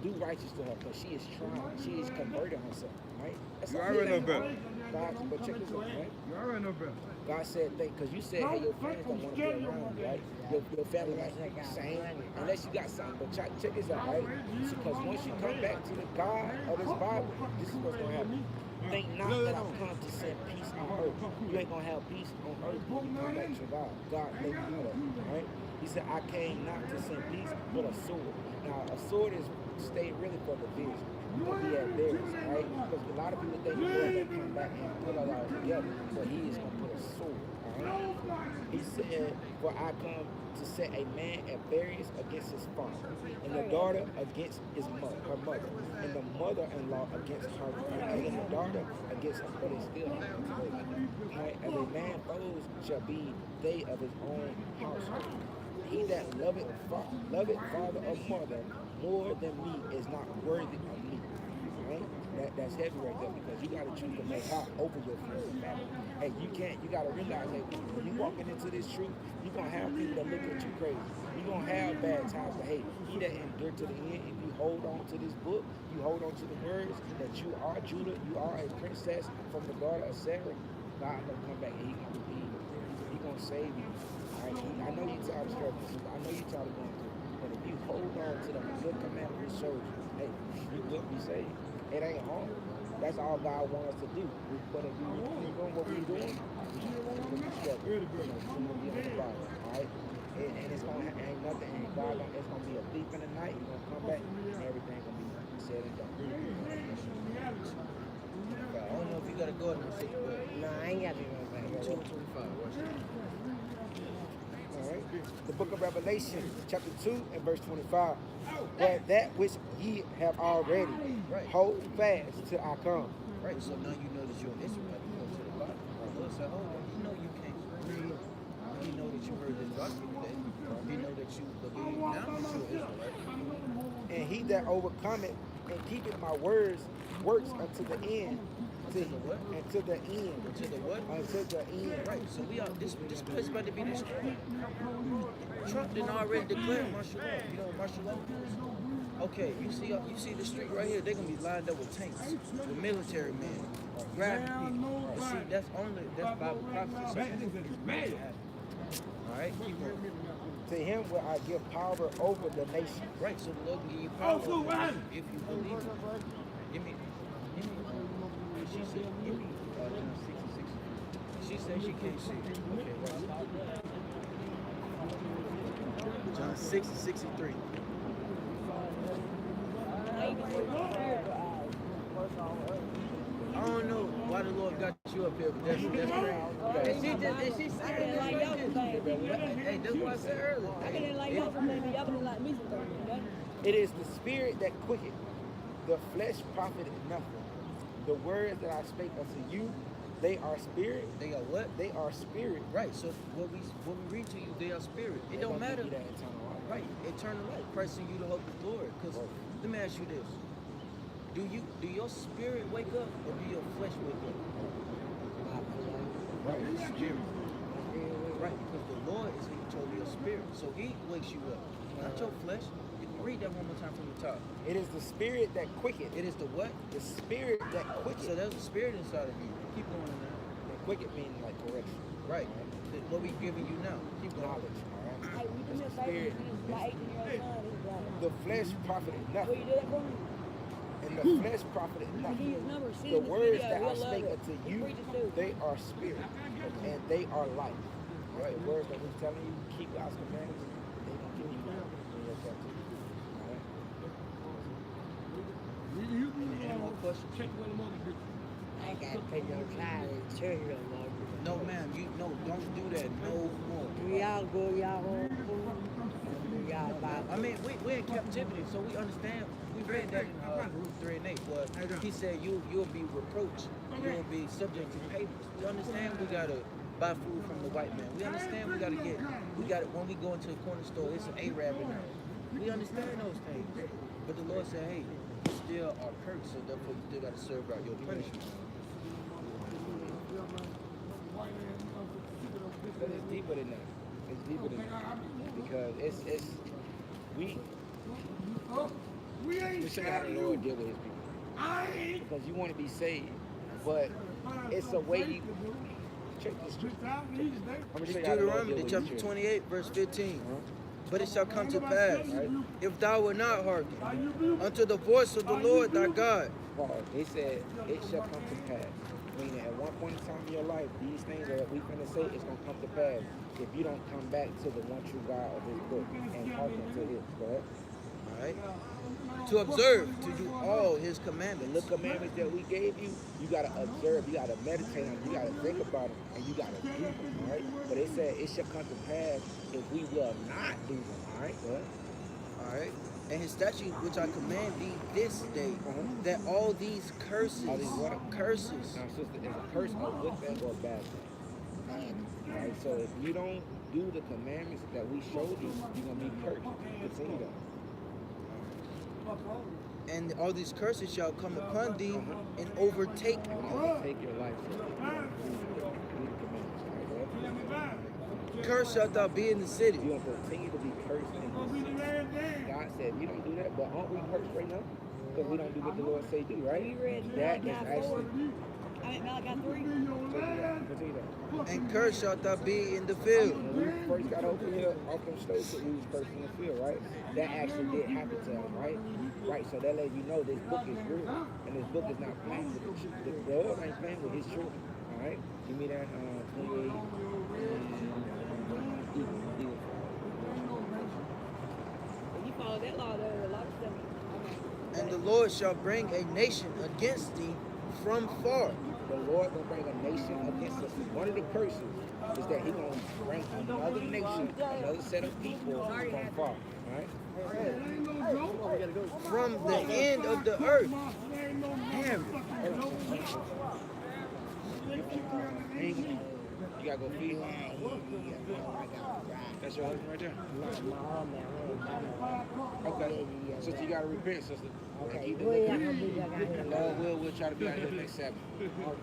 Do righteous to her, because she is trying. She is converting herself, right? That's You already know better. God, but check this out, right? You already know better. God said, because you said, hey, your friends don't want to be around you, right? Your family like same, unless you got something. But check this out, right? Because once you come back to the God of this Bible, this is what's going to happen. Think not that I've come to send peace on earth. You ain't going to have peace on earth when you come back to God. God let you know that, right? He said, I came not to send peace, but a sword. Now, a sword is stay really for the vision. You're going to be at theirs, right? Because a lot of people think the Lord will come back and put it all together, but he is going to put a sword, all right? He said, for I come to set a man at variance against his father, and the daughter against her mother, and the mother-in-law against her, and the daughter against her, but it's still right? As a man foes shall be they of his own household. He that loveth father or mother more than me is not worthy of me. Right? That's heavy right there, because you got to choose to make out over your friends and family. Hey, you got to realize that when you walking into this truth, you're going to have people that look at you crazy. You're going to have bad times, but hey, he that endure to the end, if you hold on to this book, you hold on to the words that you are Judah, you are a princess from the daughter of Sarah, God going to come back and he going to redeem you. He going to save you. All right? I know you're tired of struggling. I know you're tired of going through. But if you hold on to the good commandment it shows you, hey, you will be saved. It ain't hard. That's all God wants us to do. But if you keep doing what we're doing, we're going to be struggling. We're going to be on the bottom. All right? And it's going to ain't nothing. And God, it's going to be a thief in the night. He's going to come back and everything going to be said and done. I don't know if you got to go in there. No, I ain't got to go back. 2:25. Watch that. All right. The book of Revelation, chapter 2 and verse 25. But that which ye have already, hold fast till I come. Right, so now you know that you're an Israelite. You go to the Bible. The Lord said, hold on, you know you can't read. You know that you heard this gospel today. You know that you believe now that you're an Israelite. And he that overcometh and keepeth my works unto the end. Until the what? Until the end. Until the what? Until the end. Right, so we are this place about to be destroyed. Trump didn't already declare martial law. You know what martial law is? Okay, you see the street right here, they're gonna be lined up with tanks, with military men, grabbing people. But see, that's Bible prophecy. So all right, keep on. To him will I give power over the nation. Right, so the Lord can give you power if you believe it. Give me. She said, give me John 6:60. She said she can't see. Okay, right. John 6:63. I don't know why the Lord got you up here, but that's crazy. And she said, I didn't like y'all for baby. hey, that's what I said earlier. I didn't like y'all for baby. Y'all didn't like me for baby. It is the spirit that quicketh, the flesh profiteth nothing. The words that I spake unto you, they are spirit. They are what? They are spirit. Right. So what we read to you, they are spirit. It don't matter. That eternal life. Right. Eternal life. Christ in you the hope of glory. Because let me ask you this: do your spirit wake up, or do your flesh wake up? Right. Spirit. Right. Because the Lord is in control of your spirit, so He wakes you up, not your flesh. Read that one more time from the top. It is the spirit that quicketh. It is the what? The spirit that quicketh. So there's a spirit inside of you. Keep going in there. That quicketh means like correction. Right. What we giving you now? Keep going. Knowledge. All right. Hey, we do me a favor. My 18-year-old son, he's blind. The flesh profited Will nothing. you do that for me? And the flesh profited Give me nothing. his number. Send The him words video. that I He'll love speak it. unto The you, preachers too. they are spirit, and they are life. Right? The words that we're telling you, keep God's commandments, they can give you life in your captivity. All right? Any more questions? I got to pay no child in church no more. No, ma'am. Don't do that. No more. Do y'all go y'all home food? Do y'all buy I mean, we're in captivity, so we understand. We read that in Ruth 3 and 8. But he said you'll be reproached. You'll be subject to payments. We understand we gotta buy food from the white man. We understand we gotta when we go into a corner store, it's an Arab in there. We understand those things. But the Lord said, hey, you still are cursed, so therefore you still gotta serve out your punishment. But it's deeper than that. It's deeper than that. Because it's we see how the Lord deal with his people. Because you want to be saved, but it's a way you check this. I'm gonna It's show you how the Lord Deuteronomy deal with chapter his 28, verse 15. But it shall come to pass, if thou wilt not hearken unto the voice of the Lord thy God. Paul, they said it shall come to pass. Meaning at one point in time in your life, these things that we finna say is gonna come to pass if you don't come back to the one true God of his book and hearken to his, correct? Alright? To observe, to do all his commandments. The commandments that we gave you, you gotta observe, you gotta meditate on them, you gotta think about them, and you gotta do them, alright? But it said it shall come to pass if we will not do them, alright? Alright? And his statute which I command thee this day, that all these curses, All these what? curses, Now, sister, is a curse a good thing or a bad thing? Alright, so if you don't do the commandments that we showed you, you're gonna be cursed. Continue that. and all these curses shall come upon thee and overtake Take your life. Do the commandments, alright? Cursed shalt thou be in the city. You're gonna continue to be cursed in this city. God said, you don't do that, but aren't we cursed right now? Because we don't do what the Lord say do, right? You read That is Malachi 4? actually. I mean, Malachi 3. Continue that. And cursed shalt thou be in the field. When we first got over here off them stoves, we was cursed in the field, right? That actually did happen to us, right? Right, so that lets you know this book is real, and this book is not playing with the Lord ain't playing with his children, all right? Give me that 28. If you follow that law, there are a lot of stuff. And the Lord shall bring a nation against thee from far. The Lord gonna bring a nation against us. One of the curses is that he gonna bring another nation, another set of people from far, all right? From the end of the earth. Damn. You gotta go feed him. That's your husband right there? Okay. Sister, you gotta repent, sister. Okay, Keep the where y'all liquor. gonna be? Y'all got here. Lord we'll try to be out here next Sabbath. Okay. All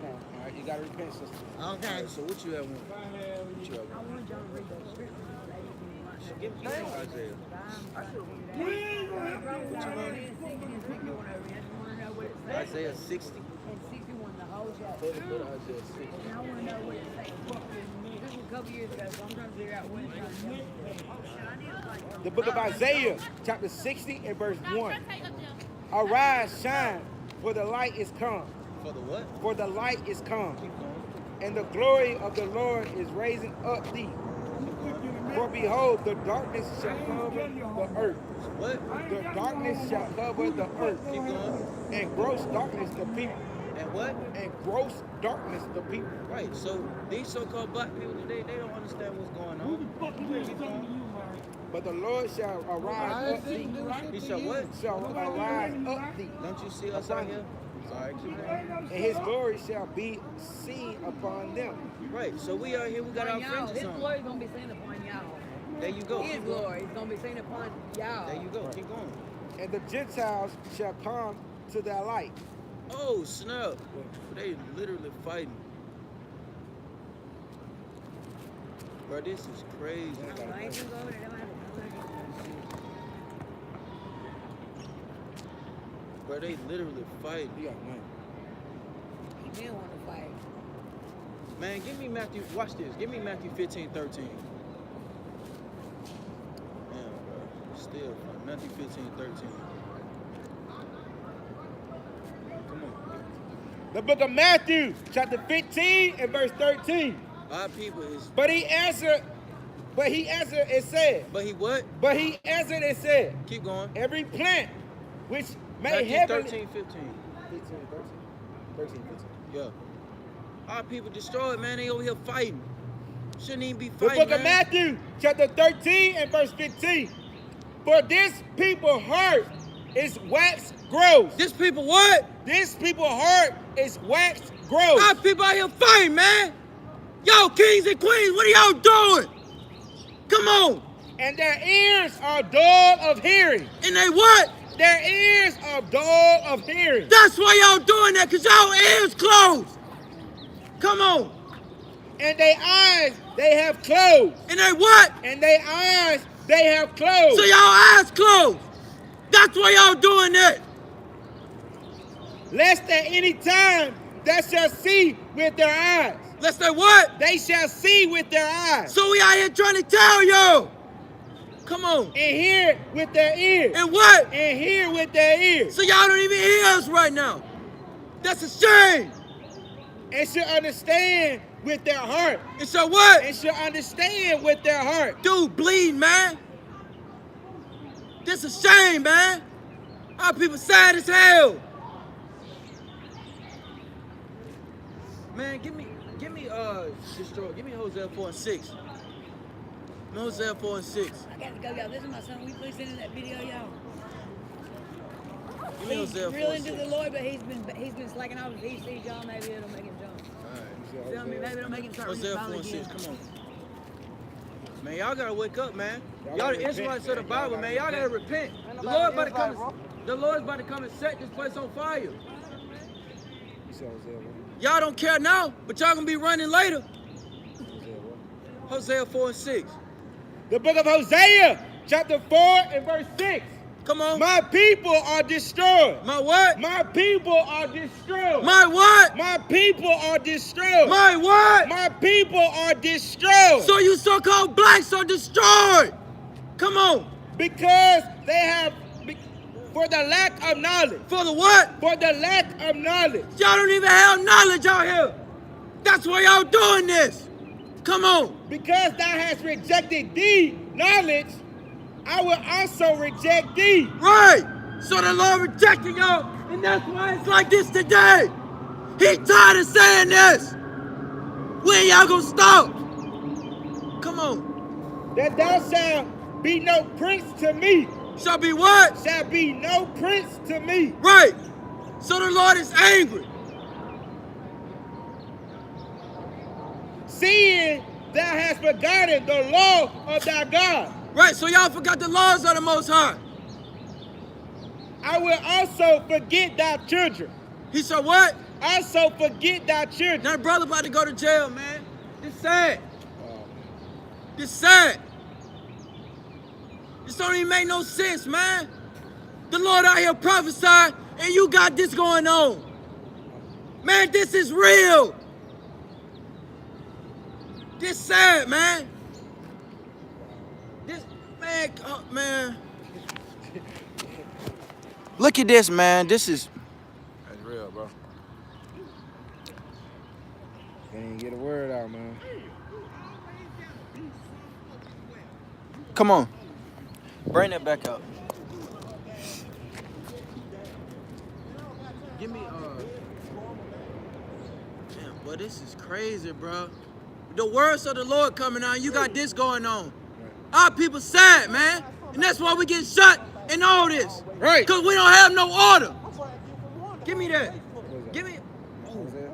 right, you gotta repent, sister. Okay. So what you have on? What you have I on? wanted y'all to read those scriptures. Give me Isaiah. Isaiah 60. And 61, the whole chapter. Go to Isaiah 60. And I want to know what it says. This was a couple years ago, so I'm trying to figure out when it's The book of Isaiah, chapter 60 and verse 1. Arise, shine, for the light is come. For the what? For the light is come, Keep going. and the glory of the Lord is raising up thee. For behold, the darkness shall cover the earth. What? The darkness shall cover the earth. Keep going. And gross darkness the people. And what? And gross darkness the people. Right. So these so-called black people today, they don't understand what's going on. Keep going. But the Lord shall arise up thee. He shall what? Shall arise up thee. Don't you see us out here? Sorry, keep going. And his glory shall be seen upon them. Right. So we out here, we got our y'all. fringes His on. glory is going to be seen upon y'all. There you go. His Keep going. glory is going to be seen upon y'all. There you go. Keep going. And the Gentiles shall come to their light. Oh, snap. They literally fighting. Bro, this is crazy. I ain't gonna go over there. They don't have a bro. They literally fight. He got money. He didn't want to fight. Man, give me Matthew. Watch this. Give me Matthew 15:13. Damn, bro. Still, Matthew 15:13. Come on. The book of Matthew, chapter 15 and verse 13. Our people is. But he answered and said. But he what? But he answered and said, Keep going. every plant which may Matthew heavenly... 13:15. 15, 13, 13. Yeah. Our people destroyed, man. They over here fighting. Shouldn't even be The fighting, book of Matthew, chapter 13 and verse 15. For this people heart is wax gross. This people what? This people heart is wax gross. Our people out here fighting, man. Yo, kings and queens, what are y'all doing? Come on. And their ears are dull of hearing. And they what? Their ears are dull of hearing. That's why y'all doing that, because y'all ears closed. Come on. And their eyes they have closed. And they what? And their eyes they have closed. So y'all eyes closed. That's why y'all doing that. Lest at any time they shall see with their eyes. Let's say what? They shall see with their eyes. So we out here trying to tell y'all. Come on. And hear with their ears. And what? And hear with their ears. So y'all don't even hear us right now. That's a shame. And shall understand with their heart. And so what? And shall understand with their heart. Dude, bleed, man. This a shame, man. Our people sad as hell. Man, give me destroy. Give me Hosea 4:6. Hosea 4:6. I got to go, y'all. This is my son. We please send in that video, y'all. Give me He's Hosea real into the 4:6. Lord, but he's been slacking off. If he sees y'all, maybe it'll make him jump. Feel me? Maybe it'll make him start reading Hosea the Bible 4:6. again. Come on. Man, y'all gotta wake up, man. Y'all Y'all gotta the Israelites of repent, the man. Bible, man. Y'all gotta repent. The Lord about to come. The Lord's about to come and set this place on fire. You said Hosea what? Y'all don't care now, but y'all gonna be running later. Hosea what? Hosea 4:6. The book of Hosea, chapter 4 and verse 6. Come on. My people are destroyed. My what? My people are destroyed. My what? My people are destroyed. My what? My people are destroyed. So you so-called blacks are destroyed. Come on. Because they have, for the lack of knowledge. For the what? For the lack of knowledge. Y'all don't even have knowledge out here. That's why y'all doing this. Come on. Because thou hast rejected thee knowledge, I will also reject thee. Right. So the Lord rejected y'all, and that's why it's like this today. He tired of saying this. When y'all gonna stop? Come on. That thou shalt be no prince to me. Shall be what? Shall be no prince to me. Right. So the Lord is angry. Seeing thou hast forgotten the law of thy God. Right. So y'all forgot the laws of the Most High. I will also forget thy children. He said what? Also forget thy children. Now the brother about to go to jail, man. This sad. This sad. This don't even make no sense, man. The Lord out here prophesying, and you got this going on. Man, this is real. This sad, man. This, man, oh, man. Look at this, man. This is... That's real, bro. Can't even get a word out, man. Come on. Bring that back up. Give me, damn, boy, this is crazy, bro. The words of the Lord coming on, you got this going on. Our people sad, man. And that's why we get shot and all this. Right. Because we don't have no order. Give me that. Give me, Hosea.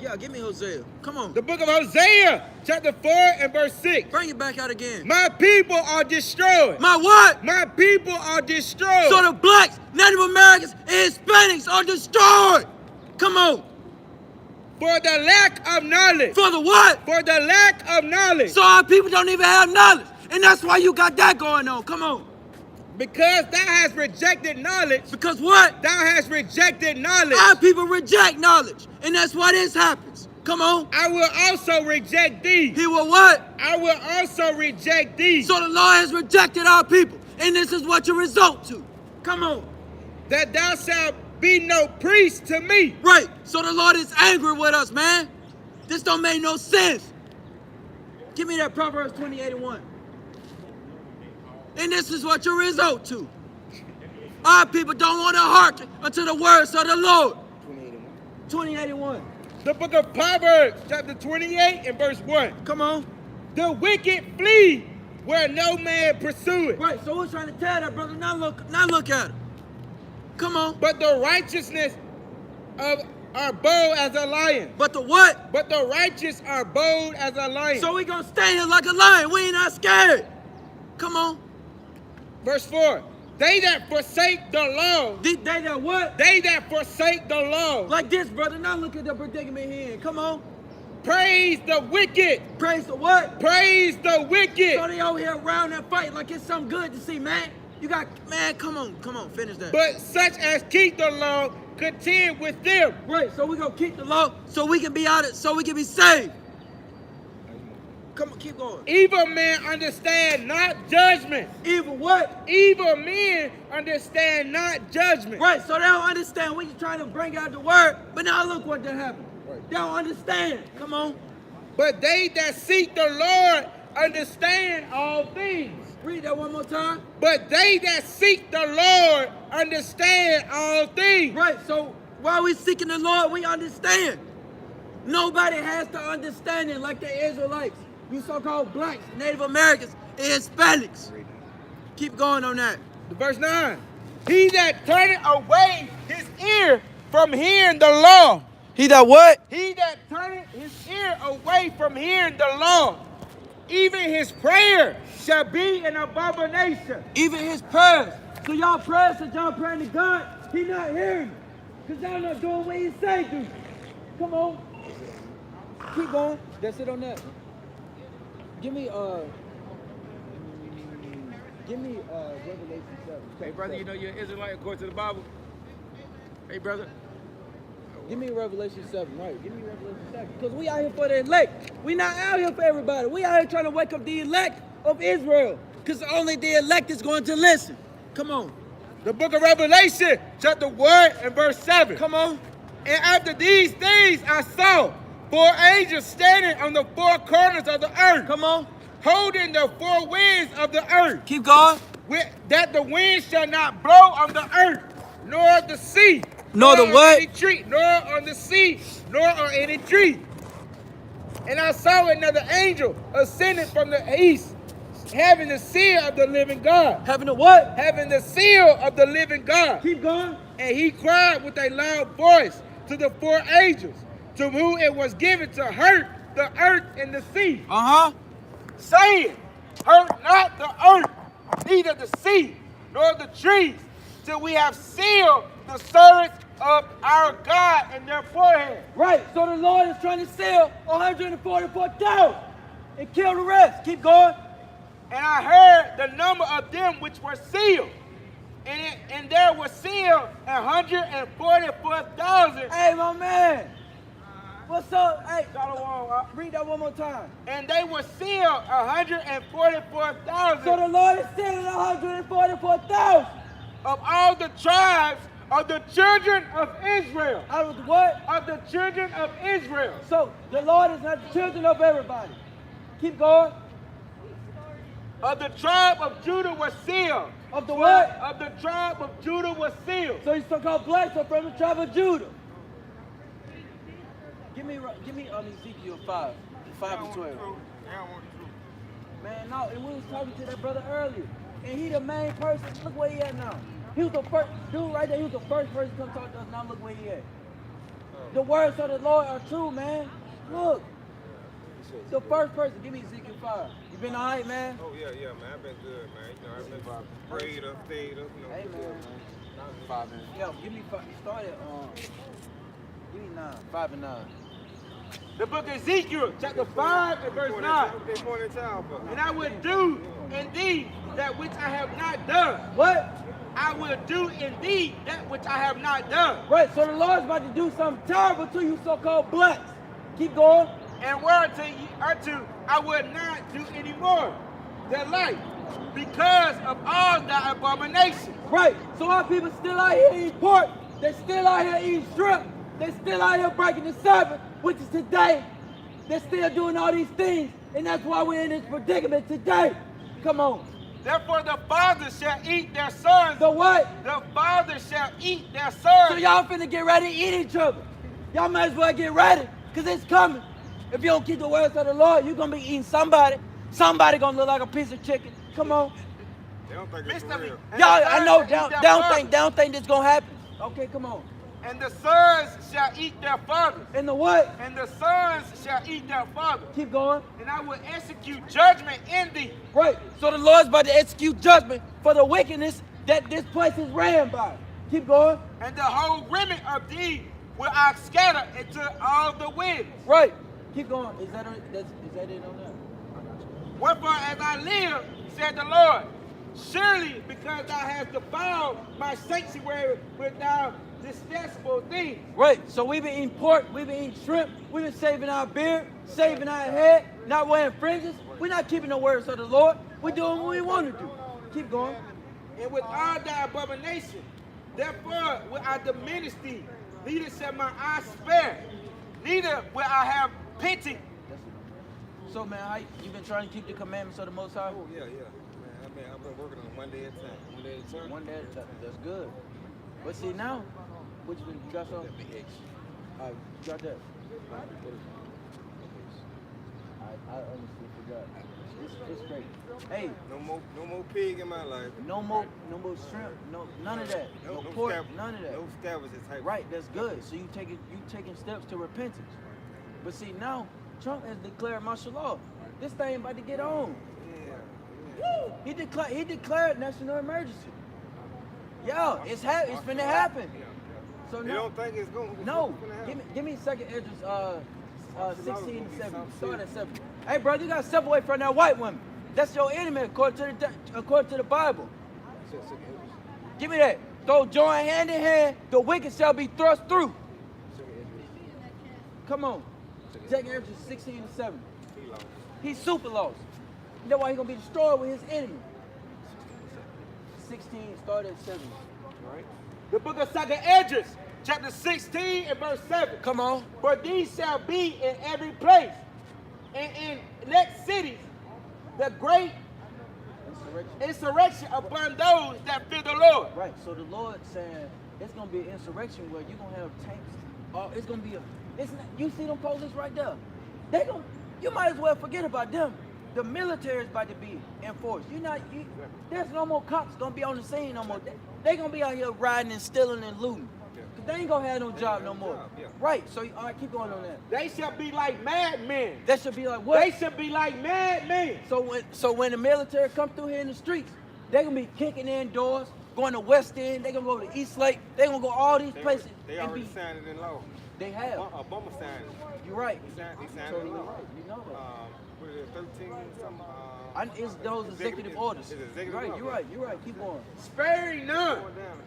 yeah, give me Hosea. Come on. The book of Hosea, chapter 4 and verse 6. Bring it back out again. My people are destroyed. My what? My people are destroyed. So the blacks, Native Americans, and Hispanics are destroyed. Come on. For the lack of knowledge. For the what? For the lack of knowledge. So our people don't even have knowledge. And that's why you got that going on. Come on. Because thou hast rejected knowledge. Because what? Thou hast rejected knowledge. Our people reject knowledge. And that's why this happens. Come on. I will also reject thee. He will what? I will also reject thee. So the Lord has rejected our people. And this is what you result to. Come on. That thou shalt be no priest to me. Right. So the Lord is angry with us, man. This don't make no sense. Give me that Proverbs 28:1. And this is what you result to. Our people don't want to hearken unto the words of the Lord. 28:1. The book of Proverbs, chapter 28 and verse 1. Come on. The wicked flee where no man pursueth. Right. So we're trying to tell that, brother. Now look at it. Come on. But the righteousness are bold as a lion. But the what? But the righteous are bold as a lion. So we gonna stay here like a lion. We ain't not scared. Come on. Verse 4. They that forsake the law. They that what? They that forsake the law. Like this, brother. Now look at the predicament here. Come on. Praise the wicked. Praise the what? Praise the wicked. So they over here around and fight like it's something good to see, man. You got, man, come on, finish that. But such as keep the law contend with them. Right, so we gonna keep the law so we can be so we can be saved. Come on, keep going. Evil men understand not judgment. Evil what? Evil men understand not judgment. Right, so they don't understand. We just trying to bring out the word, but now look what that happened. Right. They don't understand. Come on. But they that seek the Lord understand all things. Read that one more time. But they that seek the Lord understand all things. Right, so while we seeking the Lord, we understand. Nobody has the understanding like the Israelites. You so-called blacks, Native Americans, and Hispanics. Keep going on that. Verse 9. He that turneth away his ear from hearing the law. He that what? He that turneth his ear away from hearing the law. Even his prayer shall be an abomination. Even his prayers. So y'all prayers that y'all praying to God, he not hearing it. Because y'all not doing what he say do. Come on. Keep going. That's it on that. Give me Revelation 7. Hey brother, you know you're an Israelite according to the Bible? Hey brother. Give me Revelation 7, right? Give me Revelation 7. Because we out here for the elect. We not out here for everybody. We out here trying to wake up the elect of Israel. Because only the elect is going to listen. Come on. The book of Revelation, chapter 1 and verse 7. Come on. And after these things I saw 4 angels standing on the 4 corners of the earth. Come on. Holding the 4 winds of the earth. Keep going. That the wind shall not blow on the earth, nor the sea. Nor the what? Any tree, nor on the sea, nor on any tree. And I saw another angel ascending from the east, having the seal of the living God. Having the what? Having the seal of the living God. Keep going. And he cried with a loud voice to the 4 angels, to whom it was given to hurt the earth and the sea. Saying, hurt not the earth, neither the sea, nor the trees, till we have sealed the servants of our God in their forehead. Right, so the Lord is trying to seal 144,000 and kill the rest. Keep going. And I heard the number of them which were sealed. And there were sealed 144,000. Hey, my man. What's up? Hey, read that one more time. And they were sealed 144,000. So the Lord is sealing 144,000 of all the tribes of the children of Israel. Out of the what? Of the children of Israel. So the Lord is not the children of everybody. Keep going. Of the tribe of Judah was sealed. Of the what? Of the tribe of Judah was sealed. So he's so-called blacks are from the tribe of Judah. Give me Ezekiel 5 and 12. Man, no, and we was talking to that brother earlier. And he the main person. Look where he at now. He was the first dude right there. He was the first person to come talk to us. Now look where he at. The words of the Lord are true, man. Look. The first person. Give me Ezekiel 5. You been all right, man? Oh, yeah, man. I've been good, man. You know, I've been prayed up, stayed up. You know, hey, man. 5 minutes. Yo, give me 5. Start at, give me 9. 5 and 9. The book of Ezekiel, chapter 5 and verse 9. And I would do in thee that which I have not done. What? I will do indeed that which I have not done. Right, so the Lord's about to do something terrible to you so-called blacks. Keep going. And whereunto I will not do any more than life, because of all thy abominations. Right, so our people still out here eating pork. They still out here eating shrimp. They still out here breaking the Sabbath, which is today. They're still doing all these things, and that's why we're in this predicament today. Come on. Therefore the fathers shall eat their sons. So what? The fathers shall eat their sons. So y'all finna get ready to eat each other. Y'all might as well get ready, because it's coming. If you don't keep the words of the Lord, you're gonna be eating somebody. Somebody gonna look like a piece of chicken. Come on. They don't think it's Listen to me. real. And Y'all, the I sons know shall they eat don't, their they don't fathers. think they don't think this gonna happen. Okay, come on. And the sons shall eat their fathers. And the what? And the sons shall eat their fathers. Keep going. And I will execute judgment in thee. Right. So the Lord's about to execute judgment for the wickedness that this place is ran by. Keep going. And the whole remnant of thee will I scatter into all the winds. Right. Keep going. Is that it on that? Wherefore, as I live, said the Lord, surely because thou hast defiled my sanctuary with thou detestable things. Right. So we've been eating pork, we've been eating shrimp, we've been shaving our beard, shaving our head, not wearing fringes. We're not keeping the words of the Lord. We're doing what we want to do. Keep going. And with all thy abomination, therefore will I diminish thee. Neither shall my eyes spare, neither will I have pity. So man, how you been trying to keep the commandments of the Most High? Oh, yeah. Man, I've been working on one day at a time. One day at a time. One day, that's good. But see now, what you got something? You got that? I honestly forgot. It's great. Hey, No more pig in my life. no more shrimp, none of that. No pork, none of that. No scavengers type. Right, that's good. So you taking steps to repentance. But see now, Trump has declared martial law. This thing about to get on. Yeah. He declared national emergency. Yo, it's finna happen. So They now, don't think it's going to no, happen. give me second Esdras 16 and 7. Start at 7. Hey, bro, you gotta step away from that white woman. That's your enemy according to the Bible. Give me that. Though join hand in hand, the wicked shall be thrust through. Come on. Second Esdras 16 and 7. He's super lost. That's why he's gonna be destroyed with his enemy. 16, start at 7. Right? The book of Second Esdras, chapter 16 and verse 7. Come on. For these shall be in every place, and in next cities, the great insurrection upon those that fear the Lord. Right. So the Lord saying it's gonna be an insurrection where you're gonna have tanks. It's gonna be you see them police right there. You might as well forget about them. The military is about to be enforced. There's no more cops gonna be on the scene no more. They gonna be out here riding and stealing and looting. Cause they ain't gonna have no job no more. Right. So all right, keep going on that. They shall be like madmen. That should be like what? They should be like madmen. So when the military come through here in the streets, they gonna be kicking in doors, going to West End. They gonna go to East Lake. They gonna go all these places. They already signed it in law. They have. Obama signed it. You're right. He signed it Totally in law. right. You know that. What is it, 13 something? It's those executive orders. It's executive Right, order. you're right. Keep going. Sparing none, Going down.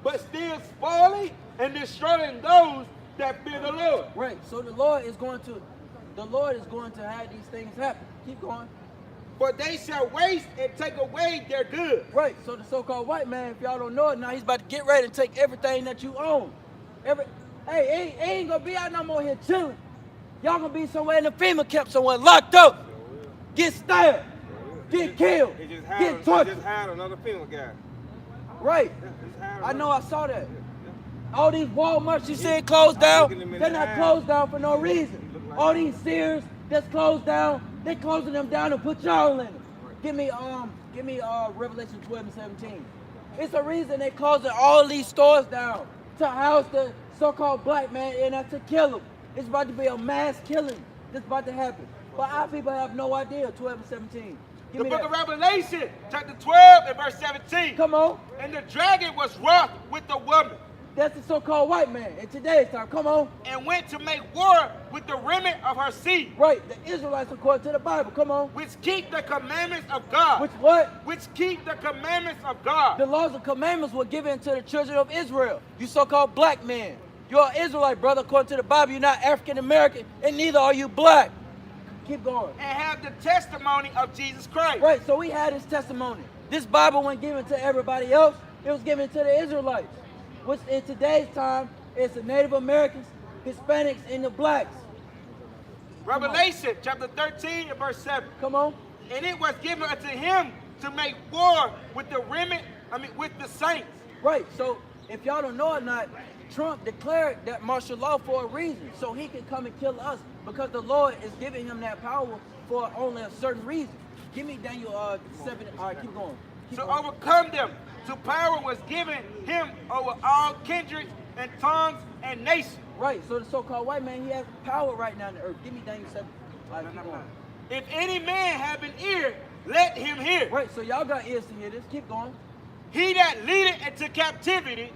but still spoiling and destroying those that fear the Lord. Right. So the Lord is going to have these things happen. Keep going. For they shall waste and take away their goods. Right. So the so-called white man, if y'all don't know it now, he's about to get ready to take everything that you own. Hey, he ain't gonna be out no more here chilling. Y'all gonna be somewhere in the FEMA camp somewhere locked up. Get stabbed. Get killed. He just Get tortured. hired another FEMA guy. Right. Just hired I know another- I saw that. All these Walmarts you see closed down, they're not closed down for no reason. All these Sears that's closed down, they closing them down to put y'all in them. Give me Revelation 12 and 17. It's a reason they closing all these stores down to house the so-called black man and to kill them. It's about to be a mass killing that's about to happen. But our people have no idea. 12 and 17. Give The me book that. of Revelation, chapter 12 and verse 17. Come on. And the dragon was wroth with the woman, That's the so-called white man in today's time. Come on. and went to make war with the remnant of her seed, Right. The Israelites according to the Bible. Come on. which keep the commandments of God. Which what? Which keep the commandments of God. The laws and commandments were given to the children of Israel. You so-called black men. You're an Israelite, brother, according to the Bible. You're not African American, and neither are you black. Keep going. And have the testimony of Jesus Christ. Right, so we had his testimony. This Bible wasn't given to everybody else. It was given to the Israelites. Which in today's time is the Native Americans, Hispanics, and the blacks. Revelation chapter 13 and verse 7. Come on. And it was given unto him to make war with the remnant, with the saints. Right, so if y'all don't know or not, Trump declared that martial law for a reason, so he can come and kill us because the Lord is giving him that power for only a certain reason. Give me Daniel 7. All right, keep going. Keep To going. overcome them. To power was given him over all kindreds and tongues and nations. Right, so the so-called white man, he has power right now on the earth. Give me Daniel 7. All right, keep going. If any man have an ear, let him hear. Right, so y'all got ears to hear this. Keep going. He that leadeth into captivity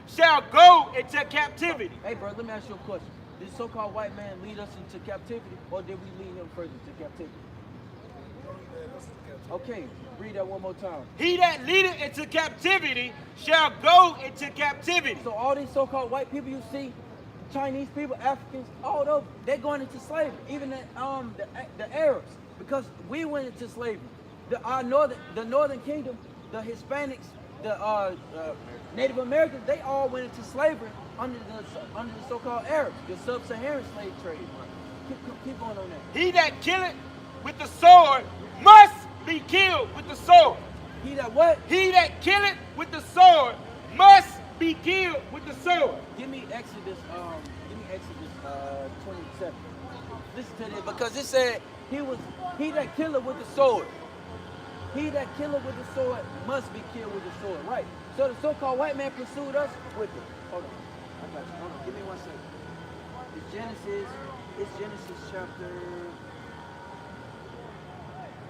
shall go into captivity. Hey, bro, let me ask you a question. Did the so-called white man lead us into captivity, or did we lead him further to captivity? Okay, read that one more time. He that leadeth into captivity shall go into captivity. So all these so-called white people you see, Chinese people, Africans, all those, they're going into slavery. Even the Arabs, because we went into slavery. The Northern Kingdom, the Hispanics, the Native Americans, they all went into slavery under the so-called Arabs, the sub-Saharan slave trade. Keep going on that. He that killeth with the sword must be killed with the sword. He that what? He that killeth with the sword must be killed with the sword. Give me Exodus 27. Listen to this, because it said he that killeth with the sword. He that killeth with the sword must be killed with the sword. Right. So the so-called white man pursued us with it. Hold on. I got you. Hold on. Give me 1 second. It's Genesis chapter.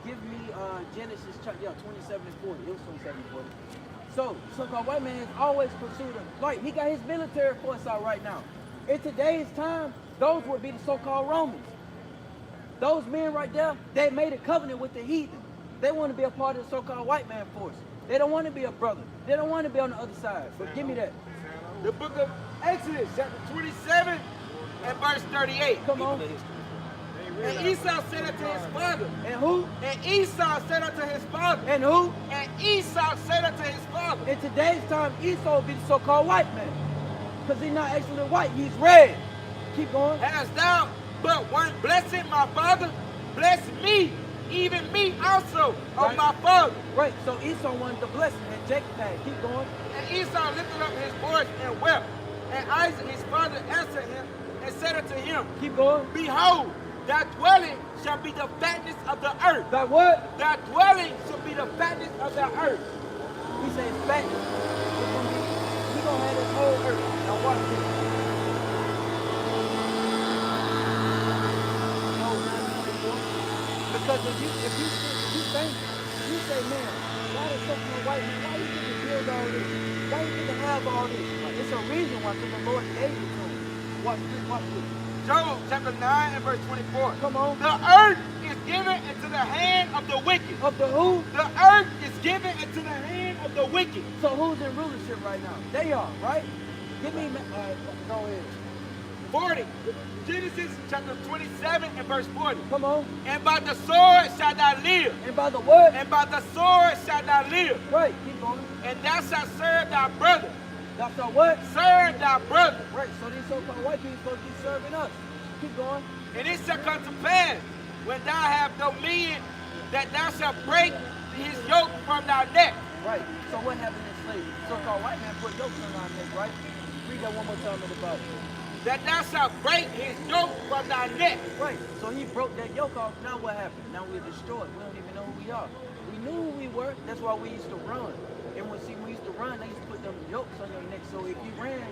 Give me Genesis chapter 27 and 40. It was 27 and 40. So so-called white man has always pursued us. Like he got his military force out right now. In today's time, those would be the so-called Romans. Those men right there, they made a covenant with the heathen. They want to be a part of the so-called white man force. They don't want to be a brother. They don't want to be on the other side. But give me that. The book of Exodus, chapter 27 and verse 38. Come on. And Esau said unto his father. And who? And Esau said unto his father. And who? And Esau said unto his father. In today's time, Esau will be the so-called white man. Because he's not actually white, he's red. Keep going. Hast thou but one blessing, my father? Bless me, even me also, of my father. Right, so Esau wanted the blessing, and Jacob had. Keep going. And Esau lifted up his voice and wept. And Isaac his father answered him and said unto him, Keep going. Behold, thy dwelling shall be the fatness of the earth. Thy what? Thy dwelling shall be the fatness of the earth. He says fatness. He gonna have this whole earth. Now watch this. Because if you think, you say, man, why the so-called white man, why you get to build all this? Why you get to have all this? It's a reason why, because the Lord gave it to him. Watch this. Job chapter 9 and verse 24. Come on. The earth is given into the hand of the wicked. Of the who? The earth is given into the hand of the wicked. So who's in rulership right now? They are, right? Give me, go ahead. 40. Genesis chapter 27 and verse 40. Come on. And by the sword shalt thou live. And by the what? And by the sword shalt thou live. Right, keep going. And thou shalt serve thy brother. Thou shalt what? Serve thy brother. Right, so these so-called white people supposed to be serving us. Keep going. And it shall come to pass, when thou have dominion, that thou shalt break his yoke from thy neck. Right, so what happened in slavery? So-called white man put yokes on our neck, right? Read that one more time in the Bible. That thou shalt break his yoke from thy neck. Right, so he broke that yoke off. Now what happened? Now we're destroyed. We don't even know who we are. We knew who we were. That's why we used to run. And when we used to run, they used to put them yokes on your neck. So if you ran,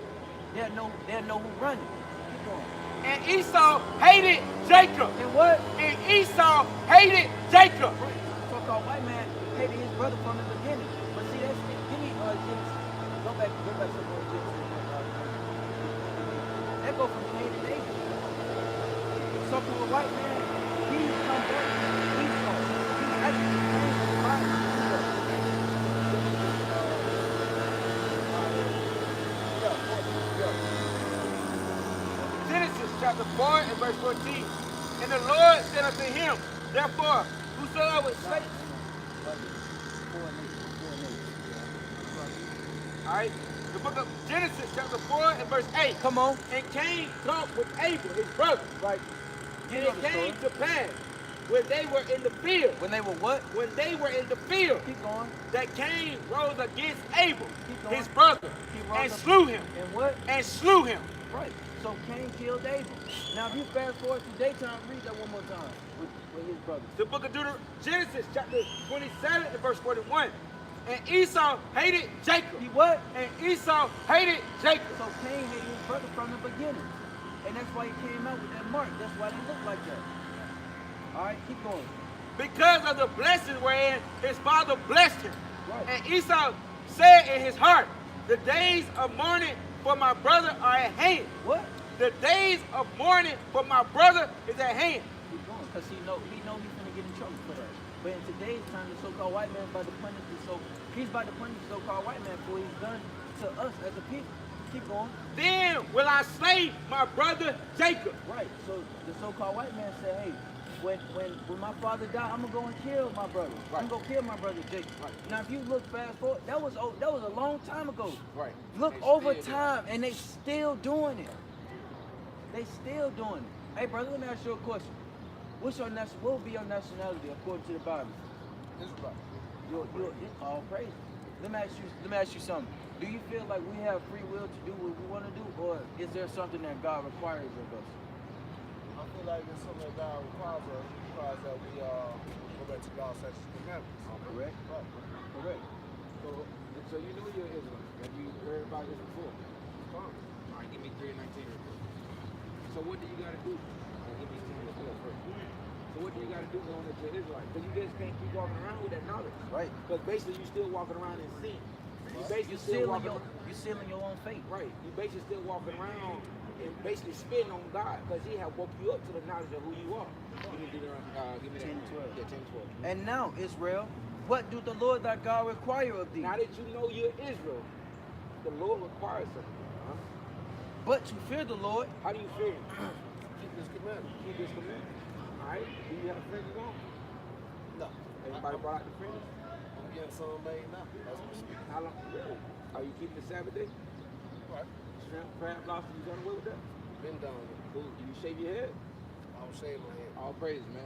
they'll know who running. Keep going. And Esau hated Jacob. And what? And Esau hated Jacob. Right. So-called white man hated his brother from the beginning. But see, that's give me Genesis. Go back to Genesis. That go from Cain to David. So-called white man, he's come back. Esau. He's actually Cain in the Bible. Genesis chapter 4 and verse 14. And the Lord said unto him, therefore, whosoever say, alright, the book of Genesis chapter 4 and verse 8. Come on. And Cain talked with Abel, his brother. Right. And it came to pass when they were in the field. When they were what? When they were in the field, Keep going. that Cain rose against Abel, Keep going. his brother, He rose and up- slew him. And what? And slew him. Right. So Cain killed Abel. Now, if you fast forward to daytime, read that one more time with his brothers. The book of Genesis chapter 27 and verse 41. And Esau hated Jacob. He what? And Esau hated Jacob. So Cain hated his brother from the beginning. And that's why he came out with that mark. That's why they look like that. All right, keep going. Because of the blessing wherein his father blessed him. Right. And Esau said in his heart, the days of mourning for my brother are at hand. What? The days of mourning for my brother is at hand. Keep going, because he know he's gonna get in trouble for that. But in today's time, the so-called white man is about to punish he's about to punish the so-called white man for what he's done to us as a people. Keep going. Then will I slay my brother Jacob. Right. So the so-called white man said, hey, when my father died, I'm gonna go and kill my brother. I'm gonna go kill my brother Jacob. Right. Now, if you look fast forward, that was a long time ago. Right. Look They over still do it. time, and they still doing it. They still doing it. Hey, brother, let me ask you a question. What will be your nationality according to the Bible? Israelite. It's all praise. Let me ask you something. Do you feel like we have free will to do what we want to do, or is there something that God requires of us? I feel like it's something that God requires us, requires that we go back to God's statutes and commandments. Correct. Right. Correct. So you know you're Israelite. Have you heard about this before? Fine. All right, give me 3 and 19 real quick. So what do you got to do? Give me 10 as well first. So what do you got to do knowing that you're Israelite? Because you just can't keep walking around with that knowledge. Right. Because basically you're still walking around in sin. You basically You're still walking around. sealing your own fate. Right. You basically still walking around and basically spitting on God because he have woke you up to the knowledge of who you are. Give me that. 10, 12. Yeah, 10, 12. And now, Israel, what do the Lord thy God require of thee? Now that you know you're Israel, the Lord requires something. Huh? But to fear the Lord. How do you fear him? Keep this commandment. Keep his commandments. All right? Do you have fringes on? No. Everybody brought out the fringes? I'm getting some made now. That's what we speak. How long? Really? Are you keeping the Sabbath day? Right. Shrimp, crab, lobster, you done away with that? Been done with it. Cool. Do you shave your head? I don't shave my head. All praises, man.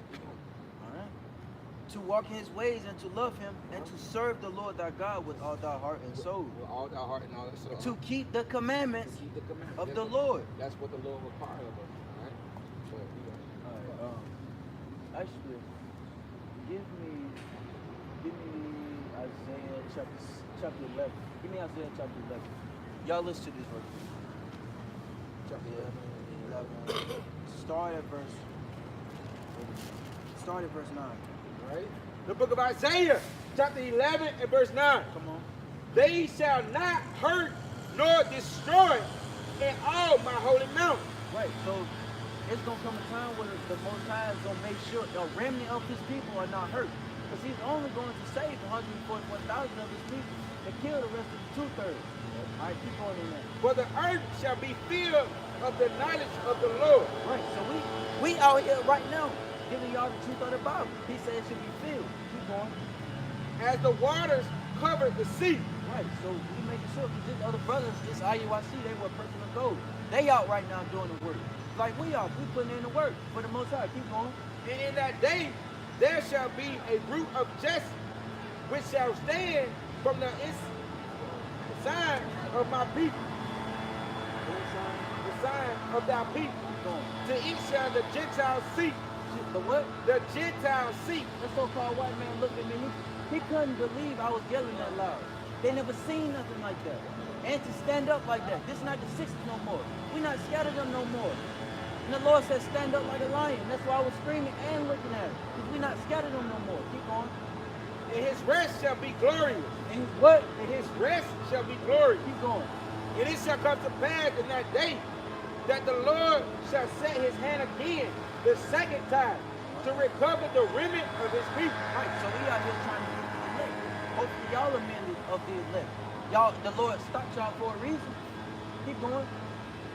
All right. To walk in his ways and to love him and to serve the Lord thy God with all thy heart and soul. With all thy heart and all that stuff. To keep the commandments keep the commandments of the Lord. That's what the Lord requires of us. All right? So, you know. All right. Actually, give me Isaiah chapter 11. Give me Isaiah chapter 11. Y'all listen to this verse. Chapter 11. Start at verse 9. All right? The book of Isaiah, chapter 11 and verse 9. Come on. They shall not hurt nor destroy in all my holy mountain. Right. So it's gonna come a time where the Most High is gonna make sure the remnant of his people are not hurt. Because he's only going to save 141,000 of his people and kill the rest of the 2/3. All right, keep going in that. For the earth shall be filled of the knowledge of the Lord. Right. So we out here right now giving y'all the truth of the Bible. He said it should be filled. Keep going. As the waters cover the sea. Right. So we making sure because these other brothers, this IUIC, they were personal gold. They out right now doing the work. Like we are. We putting in the work for the Most High. Keep going. And in that day there shall be a root of Jesse, which shall stand from the sign of my people. The sign of thy people. To it shall the Gentiles seek. The what? The Gentiles seek. That so-called white man looked at me. He couldn't believe I was yelling that loud. They never seen nothing like that. And to stand up like that. This is not the 60s no more. We not scared of them no more. And the Lord said, stand up like a lion. That's why I was screaming and looking at it. Because we not scared of them no more. Keep going. And his rest shall be glorious. And what? And his rest shall be glorious. Keep going. And it shall come to pass in that day that the Lord shall set his hand again the second time to recover the remnant of his people. Right, so we out here trying to get the elect. Hopefully y'all are men of the elect. Y'all, the Lord stopped y'all for a reason. Keep going.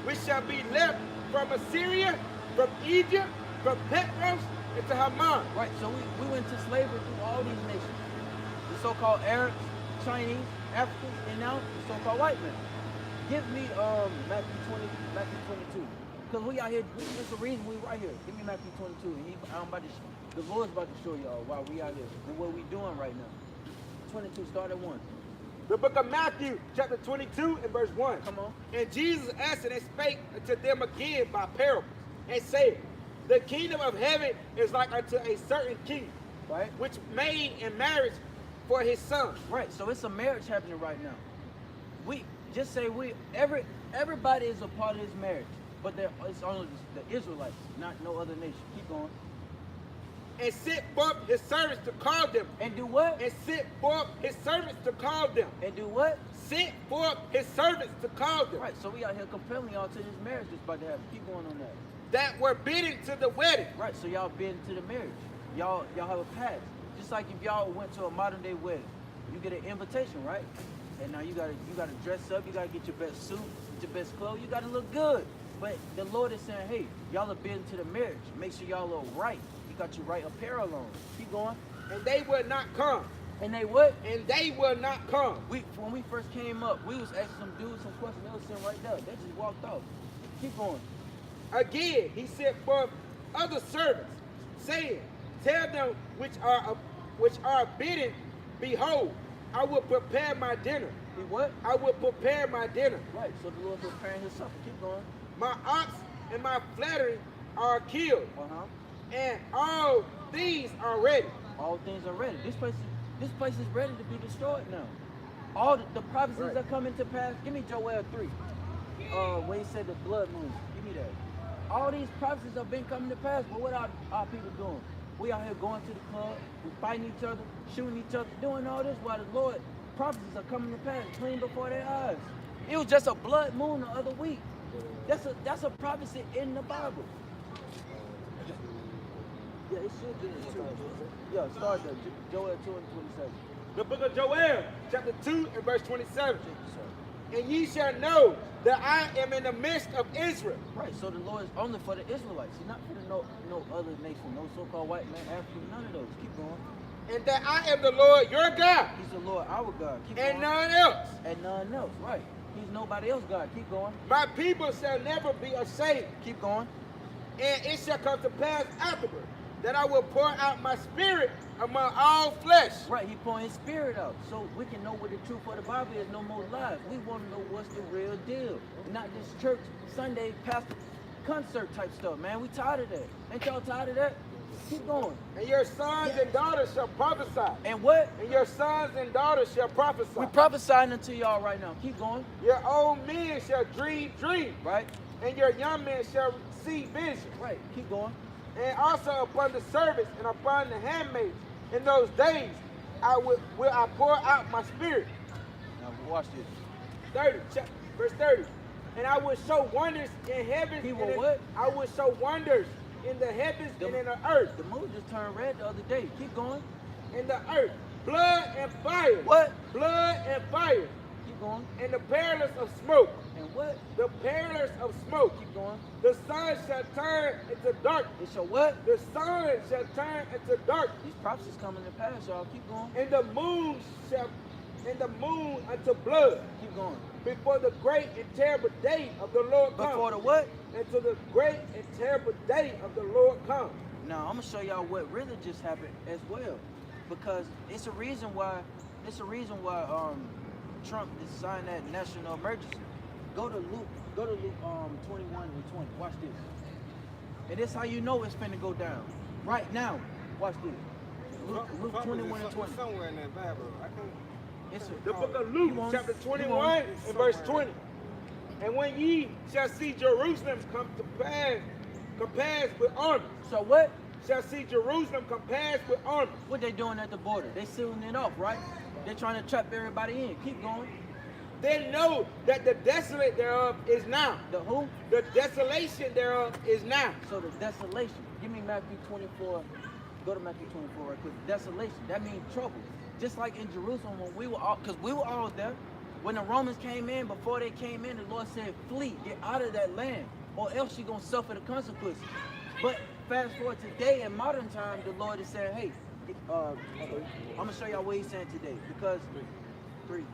We shall be left from Assyria, from Egypt, from Petros, and to Haman. Right, so we went to slavery through all these nations. The so-called Arabs, Chinese, Africans, and now the so-called white men. Give me Matthew 22. Because we out here, there's a reason we right here. Give me Matthew 22. And the Lord's about to show y'all why we out here and what we doing right now. 22, start at 1. The book of Matthew, chapter 22, and verse 1. Come on. And Jesus answered and spake unto them again by parables, and said, the kingdom of heaven is like unto a certain king, Right? which made in marriage for his son. Right, so it's a marriage happening right now. We just say everybody is a part of this marriage, but it's only the Israelites, not no other nation. Keep going. And sent forth his servants to call them. And do what? And sent forth his servants to call them. And do what? Sent forth his servants to call them. Right, so we out here compelling y'all to this marriage that's about to happen. Keep going on that. That were bidden to the wedding. Right, so y'all been to the marriage. Y'all have a pass. Just like if y'all went to a modern day wedding, you get an invitation, right? And now you gotta dress up, you gotta get your best suit, get your best clothes, you gotta look good. But the Lord is saying, hey, y'all have been to the marriage. Make sure y'all are right. You got your right apparel on. Keep going. And they will not come. And they what? And they will not come. When we first came up, we was asking some dudes some questions. They was sitting right there. They just walked off. Keep going. Again, he sent forth other servants, saying, tell them which are bidden, behold, I will prepare my dinner. He what? I will prepare my dinner. Right, so the Lord preparing his supper. Keep going. My ox and my flattery are killed, and all these are ready. All things are ready. This place is ready to be destroyed now. All the prophecies are coming to pass. Give me Joel 3. Where he said the blood moon. Give me that. All these prophecies have been coming to pass, but what are our people doing? We out here going to the club, we fighting each other, shooting each other, doing all this while the Lord prophecies are coming to pass, clean before their eyes. It was just a blood moon the other week. That's a prophecy in the Bible. Yeah, it should be in 2. Yeah, start there. Joel 2 and 27. The book of Joel, chapter 2 and verse 27. And ye shall know that I am in the midst of Israel. Right, so the Lord is only for the Israelites. He's not for the no other nation, no so-called white man, African, none of those. Keep going. And that I am the Lord your God. He's the Lord our God. Keep and going. none else. And none else, right. He's nobody else God. Keep going. My people shall never be ashamed. Keep going. And it shall come to pass afterward that I will pour out my spirit among all flesh. Right, he pouring his spirit out. So we can know what the truth of the Bible is, no more lies. We want to know what's the real deal. Not this church, Sunday, pastor, concert type stuff, man. We tired of that. Ain't y'all tired of that? Keep going. And your sons and daughters shall prophesy. And what? And your sons and daughters shall prophesy. We're prophesying unto y'all right now. Keep going. Your old men shall dream dreams. Right. And your young men shall see visions. Right. Keep going. And also upon the servants and upon the handmaids in those days will I pour out my spirit. Now watch this. 30, verse 30. And I will show wonders in heaven. He will what? I will show wonders in the heavens and in the earth. The moon just turned red the other day. Keep going. In the earth. Blood and fire. What? Blood and fire. Keep going. And the perilous of smoke. And what? The perilous of smoke. Keep going. The sun shall turn into dark. It shall what? The sun shall turn into dark. These prophecies coming to pass, y'all. Keep going. And the moon unto blood. Keep going. Before the great and terrible day of the Lord comes. Before the what? Until the great and terrible day of the Lord comes. Now I'm gonna show y'all what really just happened as well, because it's a reason why Trump is signing that national emergency. Go to Luke 21 and 20. Watch this. And this how you know it's finna go down. Right now. Watch this. Luke 21 and 20. Somewhere in that Bible. I can't. It's The book of Luke, chapter 21 and verse 20. And when ye shall see Jerusalem compassed with armies. So what? Shall see Jerusalem compassed with armies. What they doing at the border? They sealing it off, right? They're trying to trap everybody in. Keep going. then know that the desolate thereof is now. The who? The desolation thereof is now. So the desolation. Give me Matthew 24. Go to Matthew 24 right quick. Desolation. That means trouble. Just like in Jerusalem when we were all, because we were all there. When the Romans came in, before they came in, the Lord said, flee, get out of that land, or else you're going to suffer the consequences. But fast forward today, in modern times, the Lord is saying, hey, I'm going to show y'all what he's saying today. Because, three.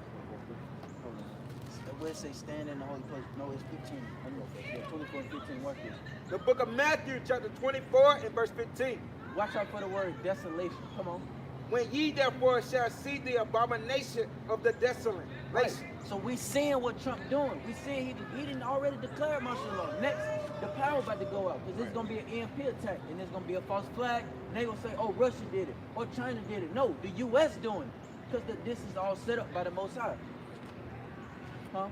Hold on. Where it say stand in the holy place? No, it's 15. I know. Yeah, 24 and 15. Watch this. The book of Matthew, chapter 24 and verse 15. Watch out for the word desolation. Come on. When ye therefore shall see the abomination of the desolate. Right. So we seeing what Trump doing. We seeing he didn't already declare martial law. Next, the power about to go out because it's gonna be an EMP attack and it's gonna be a false flag. And they gonna say, oh, Russia did it or China did it. No, the U.S. doing it because this is all set up by the Most High. Huh?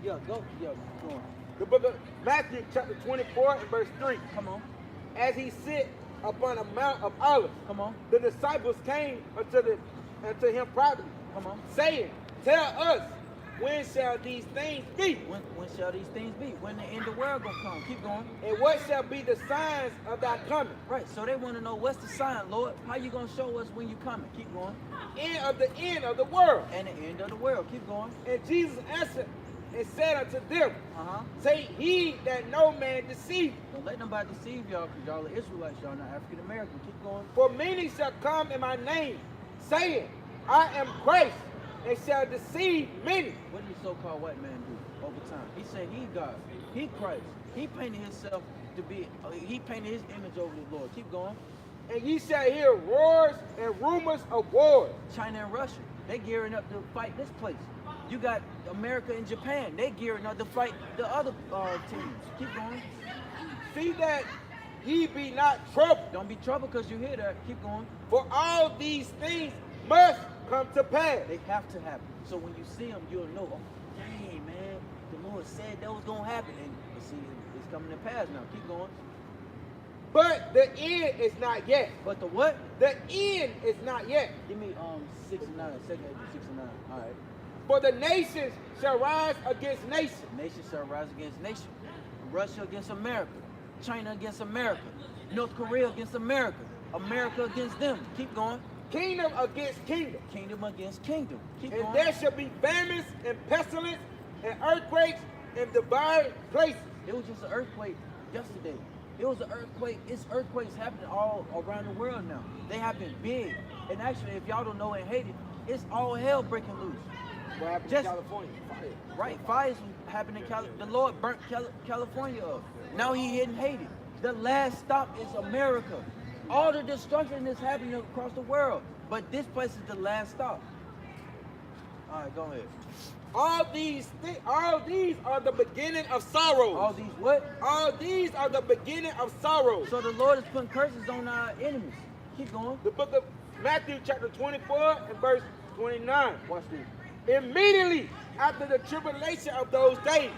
Yeah, go. Yeah, go on. The book of Matthew, chapter 24 and verse 3. Come on. As he sit upon a mount of olives, Come on. the disciples came unto him privately, Come on. saying, tell us, when shall these things be? When shall these things be? When the end of the world gonna come? Keep going. And what shall be the signs of thy coming? Right. So they want to know what's the sign, Lord? How you gonna show us when you coming? Keep going. End of the world. And the end of the world. Keep going. And Jesus answered and said unto them, Uh-huh. say he that no man deceive. Don't let nobody deceive y'all because y'all are Israelites. Y'all not African American. Keep going. For many shall come in my name, saying, I am Christ, and shall deceive many. What did the so-called white man do over time? He said he God. He Christ. He painted himself to be, he painted his image over the Lord. Keep going. And ye shall hear roars and rumors of wars. China and Russia, they gearing up to fight this place. You got America and Japan, they gearing up to fight the other teams. Keep going. See that ye be not troubled, Don't be troubled because you hear that. Keep going. for all these things must come to pass. They have to happen. So when you see them, you'll know, oh, dang, man, the Lord said that was going to happen. And you see, it's coming to pass now. Keep going. But the end is not yet. But the what? The end is not yet. Give me 6 and 9. Second 6 and 9. All right. For the nations shall rise against nation. Nation shall rise against nation. Russia against America. China against America. North Korea against America. America against them. Keep going. Kingdom against kingdom. Kingdom against kingdom. Keep And going. there shall be famines and pestilence and earthquakes in divine places. It was just an earthquake yesterday. It was an earthquake. It's earthquakes happening all around the world now. They happen big. And actually, if y'all don't know in Haiti, it's all hell breaking loose. What happened Just- in California? Fire. Right, fires happened in California. The Lord burnt California up. Now he hitting Haiti. The last stop is America. All the destruction is happening across the world. But this place is the last stop. All right, go ahead. All these are the beginning of sorrows. All these what? All these are the beginning of sorrows. So the Lord is putting curses on our enemies. Keep going. The book of Matthew chapter 24 and verse 29. Watch this. Immediately after the tribulation of those days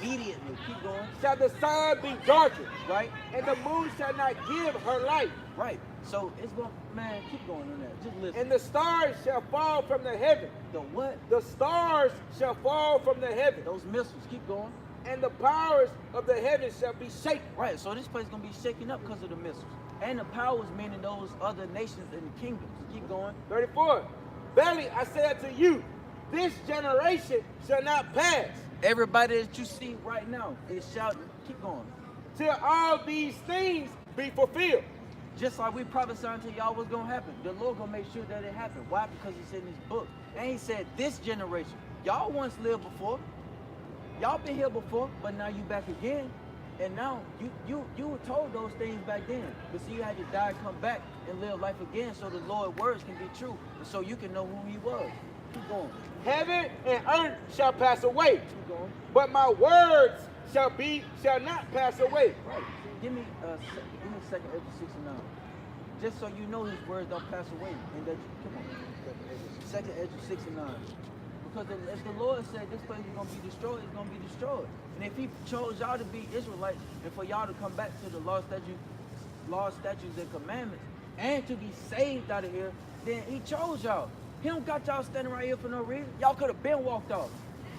Immediately. Keep going. shall the sun be darkened, Right? and the moon shall not give her light, Right. So it's going, man, keep going on that. Just listen. and the stars shall fall from the heaven. The what? The stars shall fall from the heaven, Those missiles. Keep going. and the powers of the heaven shall be shaken. Right, so this place is going to be shaken up because of the missiles. And the powers, meaning those other nations and kingdoms. Keep going. 34. Verily I say unto you, this generation shall not pass Everybody that you see right now is shouting. Keep going. till all these things be fulfilled. Just like we prophesied to y'all what's going to happen. The Lord going to make sure that it happen. Why? Because it's in his book. And he said this generation. Y'all once lived before. Y'all been here before, but now you back again. And now you were told those things back then. But see, you had to die, come back, and live life again so the Lord's words can be true. And so you can know who he was. Keep going. Heaven and earth shall pass away, Keep going. but my words shall not pass away. Right. Give me second Ezra 6 and 9. Just so you know his words don't pass away. And that come on. Second Ezra 6 and 9. Because if the Lord said this place is going to be destroyed, it's going to be destroyed. And if he chose y'all to be Israelites and for y'all to come back to the law, statutes, and commandments, and to be saved out of here, then he chose y'all. He don't got y'all standing right here for no reason. Y'all could have been walked off.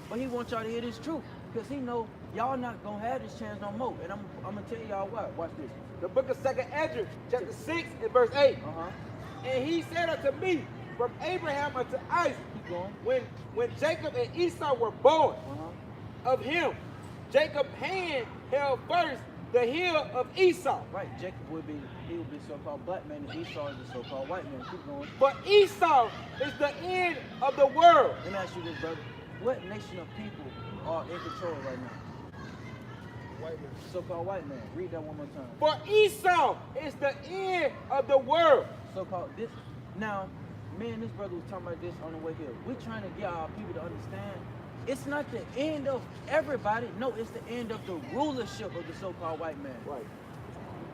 But he wants y'all to hear this truth. Because he know y'all not going to have this chance no more. And I'm going to tell y'all why. Watch this. The book of 2nd Ezra, chapter 6 and verse 8. And he said unto me, from Abraham unto Isaac, Keep going. when Jacob and Esau were born, of him, Jacob's hand held first the heel of Esau. Right, Jacob would be so-called black man, and Esau is the so-called white man. Keep going. But Esau is the end of the world. Let me ask you this, brother. What nation of people are in control right now? White man. So-called white man. Read that one more time. For Esau is the end of the world. So-called this. Now, me and this brother was talking about this on the way here. We're trying to get our people to understand it's not the end of everybody. No, it's the end of the rulership of the so-called white man. Right.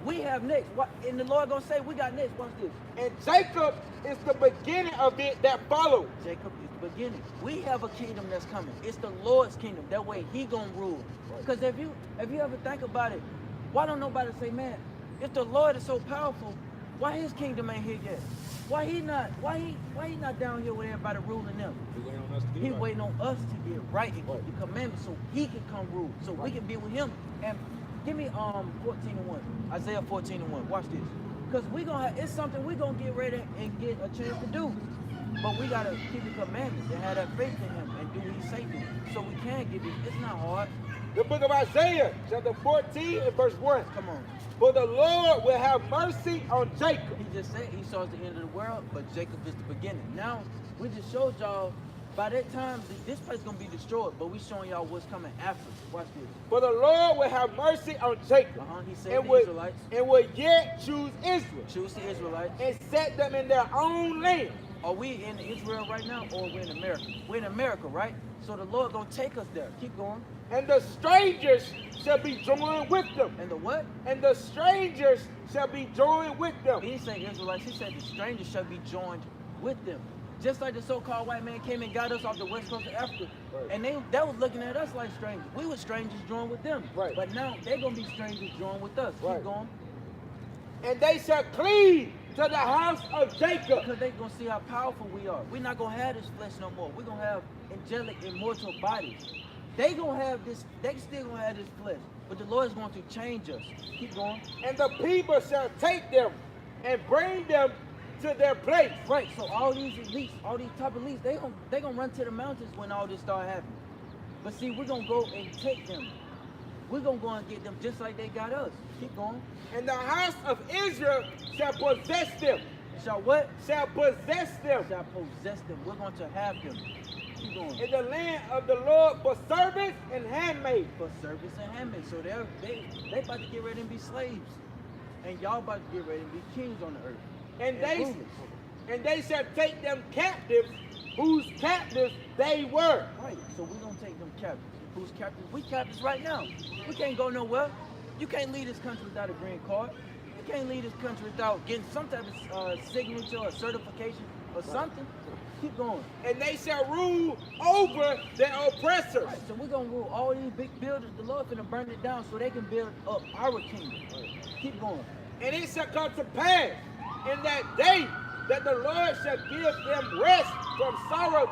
We have next. What? And the Lord gonna say we got next. Watch this. And Jacob is the beginning of it that followed. Jacob is the beginning. We have a kingdom that's coming. It's the Lord's kingdom. That way He gonna rule. Because if you ever think about it, why don't nobody say, man, if the Lord is so powerful, why His kingdom ain't here yet? Why he not down here with everybody ruling them? He waiting on us to get right and keep the commandments so He can come rule. So we can be with Him. And give me 14:1. Isaiah 14:1. Watch this. Because it's something we're gonna get ready and get a chance to do. But we gotta keep the commandments and have that faith in Him and do what He say do. So we can get this. It's not hard. The book of Isaiah, chapter 14 and verse 1. Come on. For the Lord will have mercy on Jacob. He just said Esau's the end of the world, but Jacob is the beginning. Now, we just showed y'all, by that time, this place is going to be destroyed, but we showing y'all what's coming after. Watch this. For the Lord will have mercy on Jacob. He said and the will, Israelites. And will yet choose Israel. Choose the Israelites. And set them in their own land. Are we in Israel right now, or we're in America? We're in America, right? So the Lord going to take us there. Keep going. And the strangers shall be joined with them. And the what? And the strangers shall be joined with them. He didn't say Israelites. He said the strangers shall be joined with them. Just like the so-called white man came and got us off the west coast of Africa. Right. And they was looking at us like strangers. We were strangers joined with them. Right. But now they're going to be strangers joined with us. Right. Keep going. And they shall cleave to the house of Jacob. Because they're going to see how powerful we are. We're not going to have this flesh no more. We're going to have angelic, immortal bodies. They going to have this, they still going to have this flesh. But the Lord is going to change us. Keep going. And the people shall take them and bring them to their place. Right, so all these elites, all these top elites, they gonna run to the mountains when all this start happening. But see, we're gonna go and take them. We're gonna go and get them just like they got us. Keep going. And the house of Israel shall possess them. Shall what? Shall possess them. Shall possess them. We're going to have them. Keep going. In the land of the Lord for servants and handmaids. For servants and handmaids. So they about to get ready and be slaves. And y'all about to get ready and be kings on the earth. And they shall take them captives, whose captives they were. Right. So we're gonna take them captives. Whose captives? We captives right now. We can't go nowhere. You can't leave this country without a green card. You can't leave this country without getting some type of signature or certification or something. Keep going. And they shall rule over their oppressors. Right, so we're gonna rule all these big buildings. The Lord's gonna burn it down so they can build up our kingdom. Keep going. And it shall come to pass in that day that the Lord shall give them rest from sorrow.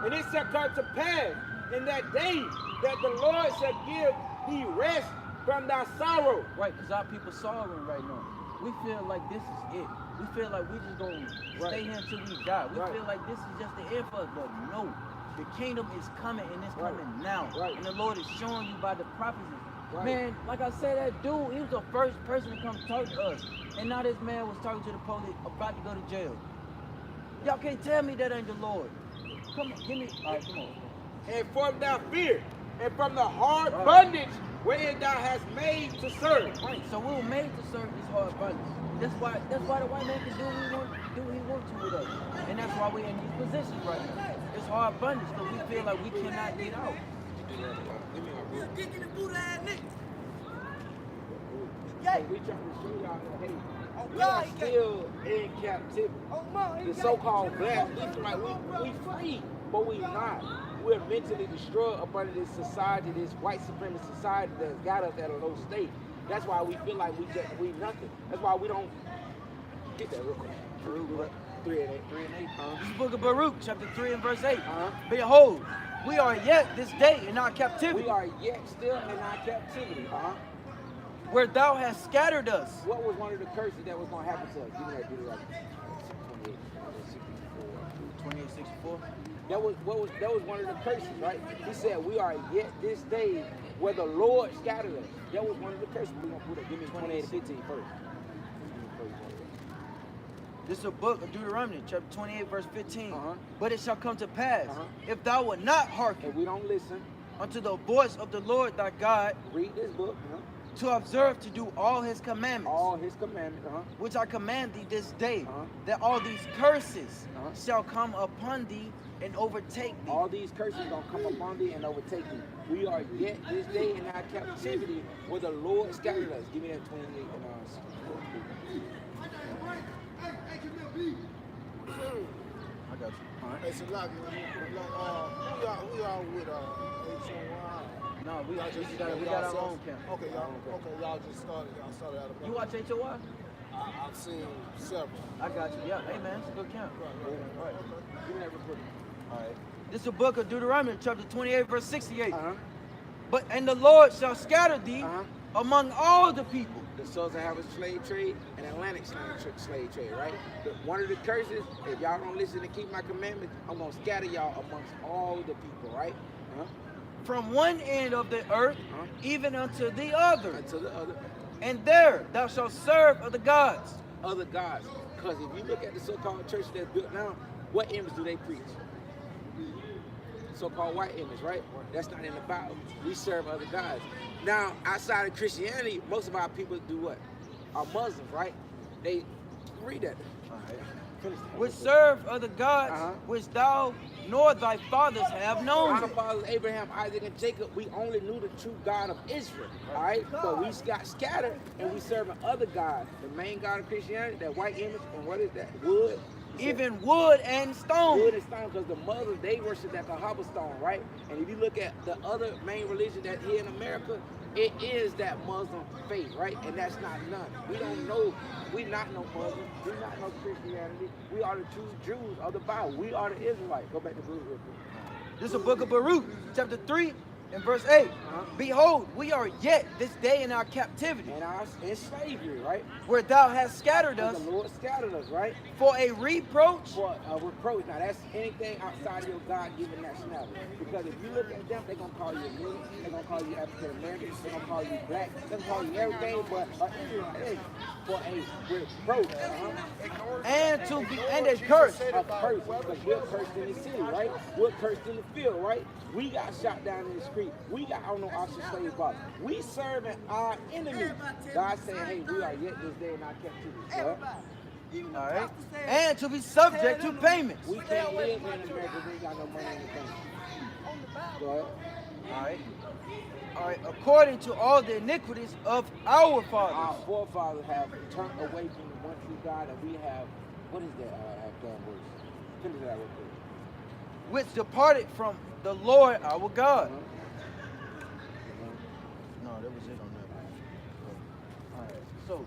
And it shall come to pass in that day that the Lord shall give thee rest from thy sorrow. Right, because our people sorrowing right now. We feel like this is it. We feel like we just gonna stay here until we die. We feel like this is just the end for us, but no. The kingdom is coming, and it's coming now. And the Lord is showing you by the prophecies. Man, like I said, that dude, he was the first person to come talk to us. And now this man was talking to the police, about to go to jail. Y'all can't tell me that ain't the Lord. Come on, give me, all right, come on. And from thy fear, and from the hard bondage wherein thou hast made to serve. Right, so we were made to serve this hard bondage. That's why the white man can do what he wants to with us. And that's why we're in these positions right now. It's hard bondage because we feel like we cannot get out. We trying to show y'all that, hey, we are still in captivity. The so-called black, we feel like we free, but we not. We're mentally destroyed up under this society, this white supremacist society that's got us at a low state. That's why we feel like we nothing. That's why we don't get that real quick. 3 and 8. 3 and 8. This is the book of Baruch, chapter 3 and verse 8. Uh-huh. Behold, we are yet this day in our captivity, We are yet still in our captivity. where thou hast scattered us. What was one of the curses that was going to happen to us? Give me that Deuteronomy 28:64. That was one of the curses, right? He said, we are yet this day where the Lord scattered us. That was one of the curses. We're going to put it. Give me 28 and 15 first. This is a book of Deuteronomy, chapter 28, verse 15. Uh-huh. But it shall come to pass, Uh-huh. if thou wilt not hearken If we don't listen, unto the voice of the Lord thy God, read this book, to observe to do all his commandments, all his commandments, which I command thee this day, Uh-huh. that all these curses Uh-huh. shall come upon thee and overtake thee. all these curses going to come upon thee and overtake thee. We are yet this day in our captivity where the Lord scattered us. Give me that 28 and 64. I got you. Hey, so like, we are with HOY. No, we got Y'all our self- own camp. Okay, y'all just started. Y'all started out of. You watch HOY? I've seen several. I got you. Yeah, hey man, it's a good camp. Right. Give me that report. All right. This is the book of Deuteronomy, chapter 28, verse 68. Uh-huh. And the Lord shall scatter thee Uh-huh. among all the people. The Southern Harvest slave trade and Atlantic slave trade, right? One of the curses, if y'all don't listen and keep my commandments, I'm going to scatter y'all amongst all the people, right? From one end of the earth, Uh-huh. even unto the other. Until the And there thou shalt serve other gods. other gods. Because if you look at the so-called church that's built now, what image do they preach? So-called white image, right? That's not in the Bible. We serve other gods. Now, outside of Christianity, most of our people do what? Are Muslims, right? They read that. Finish that. Which serve other gods, Uh-huh. which thou nor thy fathers have known. Our fathers, Abraham, Isaac, and Jacob, we only knew the true God of Israel, all right? But we got scattered and we serving other gods. The main God of Christianity, that white image, and what is that? Wood. Even wood and stone. Wood and stone, because the Muslims, they worship that Kahaba stone, right? And if you look at the other main religion that here in America, it is that Muslim faith, right? And that's not none. We don't know, we not no Muslim, we not no Christianity. We are the true Jews of the Bible. We are the Israelites. Go back to Baruch real quick. This is the book of Baruch, chapter 3 and verse 8. Behold, we are yet this day in our captivity, And our in slavery, right? where thou hast scattered And us the Lord scattered us, right? for a reproach For a reproach. Now that's anything outside of your God-given nationality. Because if you look at them, they're gonna call you a nigger, they're gonna call you African American, they're gonna call you black, they're gonna call you everything but an Israelite for a reproach. and a curse. A curse, because we're cursed in the city, right? We're cursed in the field, right? We got shot down in the street. We got on no option slave body. We serving our enemies. God saying, hey, we are yet this day in our captivity. Right? All right, and to be subject to payments. We can't live in America if we ain't got no money in the bank. Go ahead. All right, according to all the iniquities of our Our fathers. forefathers have turned away from the one true God, and we have, what is that Afghan verse? Finish that real quick. Which departed from the Lord our God. No, that was it on that. All right, so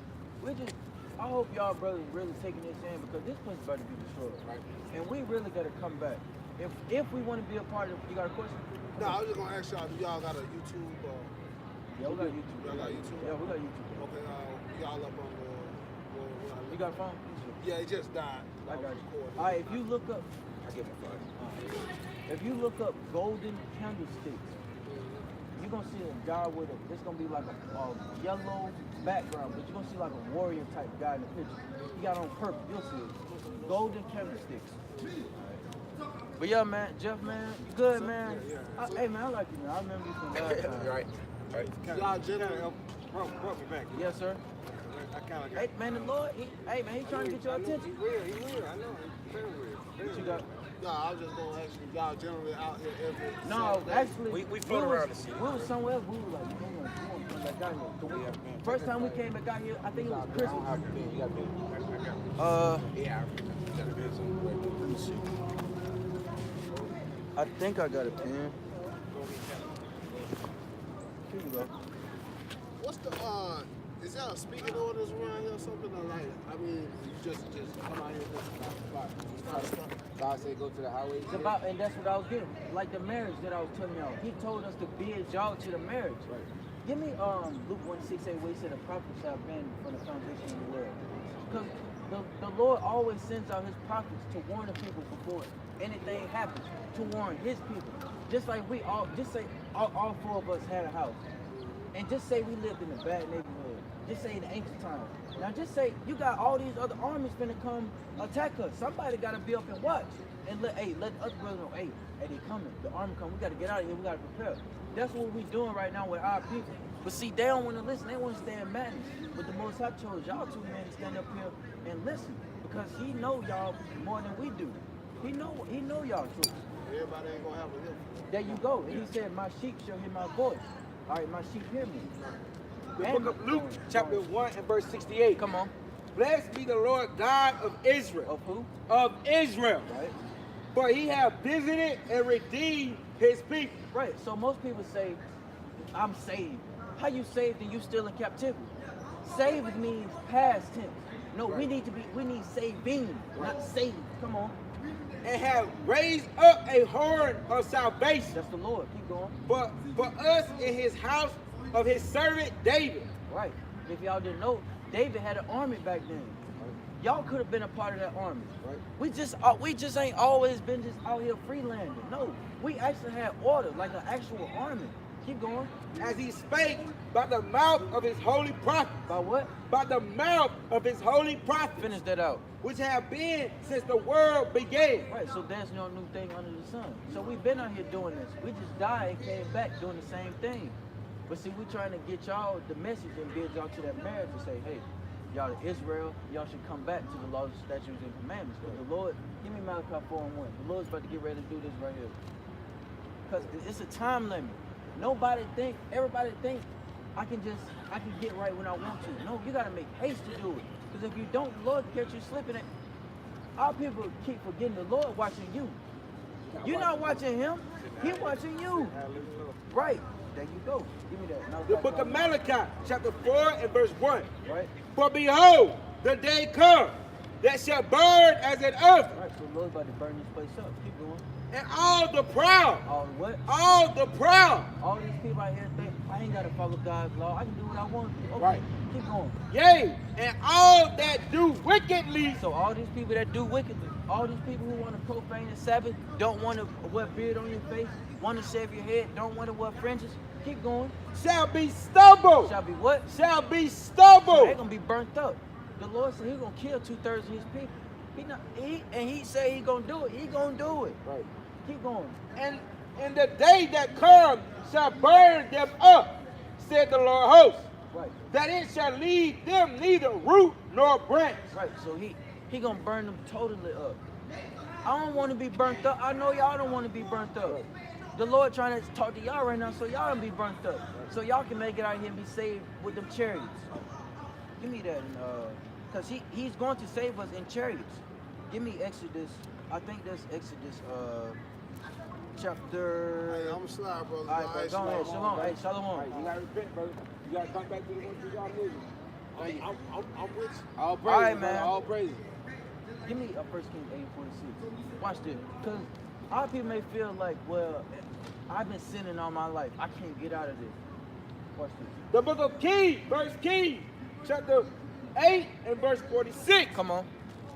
I hope y'all brothers really taking this in, because this place is about to be destroyed, right? And we really got to come back. If we want to be a part of, you got a question? No, I was just gonna ask y'all, do y'all got a YouTube? Yeah, we got YouTube. Y'all got YouTube? Yeah, we got YouTube. Okay, y'all up on You got a phone? Yeah, it just died. I got you. All right, if you look up, I get my phone. if you look up golden candlesticks, you're gonna see a guy with it's gonna be like a yellow background, but you're gonna see like a warrior type guy in the picture. He got on purple, you'll see it. Golden candlesticks. But yeah, man, Jeff, man, you good, man. Hey, man, I like you, man. I remember you from last time. Right. Y'all generally brought me back. Yes, sir. I kind of got. Hey, man, the Lord, he's trying to get your attention. He will. I know. He's very real. What you got? No, I was just gonna ask you, y'all generally out here every. No, actually, We float around the city. We was somewhere else. We were like, we want to come back out here. First time we came back out here, I think it was Christmas. You got me. Yeah, you got a bit Let me see. I think I got a pen. Here you go. What's the Is y'all speaking orders around here or something? Or like, I mean, you just come out here and just God said go to the highways. It's about, and that's what I was getting. Like the marriage that I was telling y'all. He told us to bid y'all to the marriage. Right. Give me Luke 1:6 where he said the prophets have been from the foundation of the world. Because the Lord always sends out his prophets to warn the people before anything happens, to warn his people. Just like we all, just say all four of us had a house. And just say we lived in a bad neighborhood. Just say in the ancient times. Now just say you got all these other armies finna come attack us. Somebody gotta be up and watch. And let other brothers know, hey, they coming. The army coming. We gotta get out of here. We gotta prepare. That's what we doing right now with our people. But see, they don't want to listen. They want to stay in madness. But the Most High chose y'all two men to stand up here and listen, because he know y'all more than we do. He know y'all truth. everybody ain't gonna have a hip. There you go. And he said, my sheep shall hear my voice. All right, my sheep hear me. The book of Luke, chapter 1 and verse 68. Come on. Blessed be the Lord God of Israel. Of who? Of Israel. Right. For he hath visited and redeemed his people. Right. So most people say, I'm saved. How you saved and you still in captivity? Saved means past tense. No, we need saving, not saved. Come on. And have raised up a horn of salvation. That's the Lord. Keep going. For us in his house of his servant David. Right. If y'all didn't know, David had an army back then. Y'all could have been a part of that army. Right. We just ain't always been just out here freelanding. No, we actually had order, like an actual army. Keep going. As he spake by the mouth of his holy prophet. By what? By the mouth of his holy prophet. Finish that out. Which have been since the world began. Right, so there's no new thing under the sun. So we've been out here doing this. We just died and came back doing the same thing. But see, we're trying to get y'all the message and build y'all to that marriage and say, hey, y'all to Israel, y'all should come back to the laws, statutes, and commandments. Because the Lord, give me Malachi 4:1. The Lord's about to get ready to do this right here. Because it's a time limit. Everybody think I can get right when I want to. No, you gotta make haste to do it. Because if you don't, the Lord catch you slipping it. Our people keep forgetting the Lord watching you. You're not watching him, he watching you. Right. There you go. Give me that. Now, The book of Malachi, chapter 4 and verse 1. Right. For behold, the day comes that shall burn as an oven, Right, so the Lord's about to burn this place up. Keep going. and all the proud, All what? all the proud, All these people out here think, I ain't got to follow God's law. I can do what I want to do. Okay, Right. keep going. yea, and all that do wickedly, So all these people that do wickedly, all these people who want to profane the Sabbath, don't want to wear beard on your face, want to shave your head, don't want to wear fringes, keep going. shall be stubble, Shall be what? shall be They're stubble. going to be burnt up. The Lord said he's going to kill 2/3 of his people. He said he's going to do it. He's going to do it. Right. Keep going. And in the day that comes shall burn them up, said the Lord host, Right. that it shall leave them neither root nor branch. Right, so he gonna burn them totally up. I don't want to be burnt up. I know y'all don't want to be burnt up. The Lord trying to talk to y'all right now, so y'all don't be burnt up, so y'all can make it out here and be saved with them chariots. Give me that, cause he's going to save us in chariots. Give me Exodus. I think that's Exodus chapter. Hey, I'm a slide, brother. All right, bro, go ahead. Shalom. Hey, shalom. Right, you gotta repent, brother. You gotta come back to the one you got living. I'm with you. All praises, All right, brother, man. all praises. Give me a 1 Kings 8:46. Watch this. Because a lot of people may feel like, well, I've been sinning all my life. I can't get out of this. Watch this. The book of Kings, verse Kings, chapter 8 and verse 46. Come on.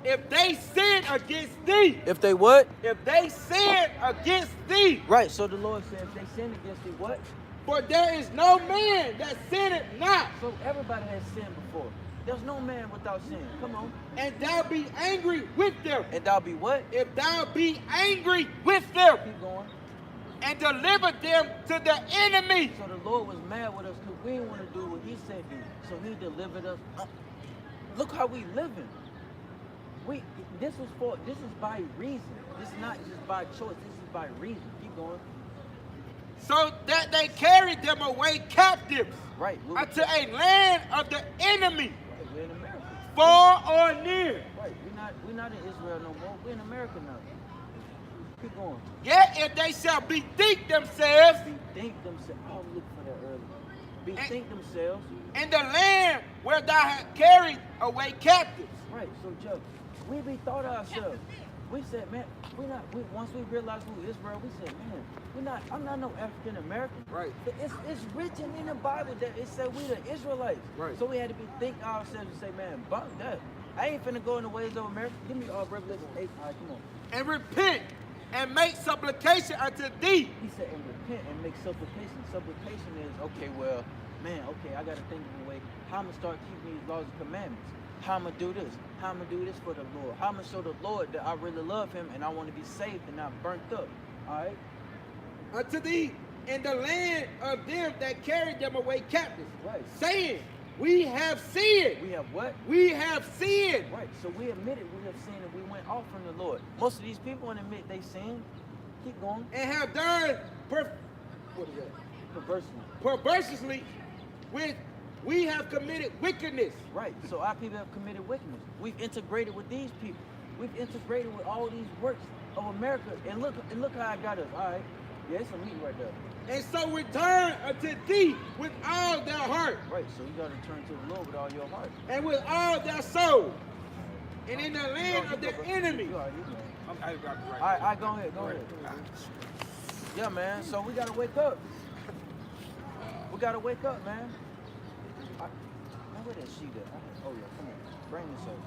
If they sin against thee, If they what? if they sin against thee, Right. So the Lord said, if they sin against thee, what? for there is no man that sinneth not, So everybody has sinned before. There's no man without sin. Come on. and thou be angry with them. And thou be what? If thou be angry with them, Keep going. and deliver them to the enemy. So the Lord was mad with us because we didn't want to do what he said do. So he delivered us. Look how we living. This is by reason. This is not just by choice. This is by reason. Keep going. So that they carried them away captives Right. unto a land of the enemy, Right, we're in America. far or near. Right. We're not in Israel no more. We're in America now. Keep going. Yet if they shall bethink themselves Bethink themselves. Oh, look for that earlier. bethink themselves. In the land where thou hast carried away captives. Right, so Joe, we bethought ourselves. We said, man, once we realized who Israel, we said, man, I'm not no African American. Right. It's written in the Bible that it said we the Israelites. Right. So we had to bethink ourselves and say, man, bump that. I ain't finna go in the ways of America. Give me Revelation 8. All right, come on. And repent and make supplication unto thee. He said, and repent and make supplication. Supplication is, okay, well, man, okay, I got to think of a way. How I'm going to start keeping these laws and commandments. How I'm going to do this. How I'm going to do this for the Lord. How I'm going to show the Lord that I really love him and I want to be saved and not burnt up. All right? Unto thee in the land of them that carried them away captives. Right. Saying, we have sinned. We have what? We have sinned. Right. So we admitted we have sinned and we went off from the Lord. Most of these people won't admit they sinned. Keep going. And have done perversely, which we have committed wickedness. Right. So our people have committed wickedness. We've integrated with these people. We've integrated with all these works of America. And look how it got us. All right. Yeah, it's some meat right there. And so return unto thee with all their heart. Right. So you got to turn to the Lord with all your heart. And with all their soul. And in the land of the enemy. All right, go ahead. Yeah, man. So we got to wake up. We got to wake up, man. Where that sheet at? Oh, yeah, come on. Bring this up.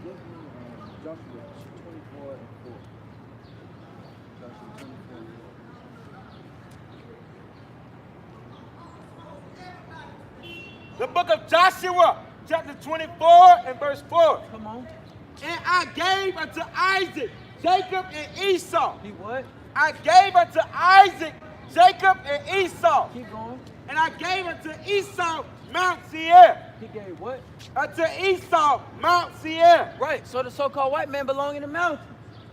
Give me Joshua 24 and 4. Joshua 24 and 4. The book of Joshua, chapter 24 and verse 4. Come on. And I gave unto Isaac, Jacob, and Esau. He what? I gave unto Isaac, Jacob, and Esau. Keep going. And I gave unto Esau Mount Seir. He gave what? Unto Esau Mount Seir. Right. So the so-called white man belong in the mountains.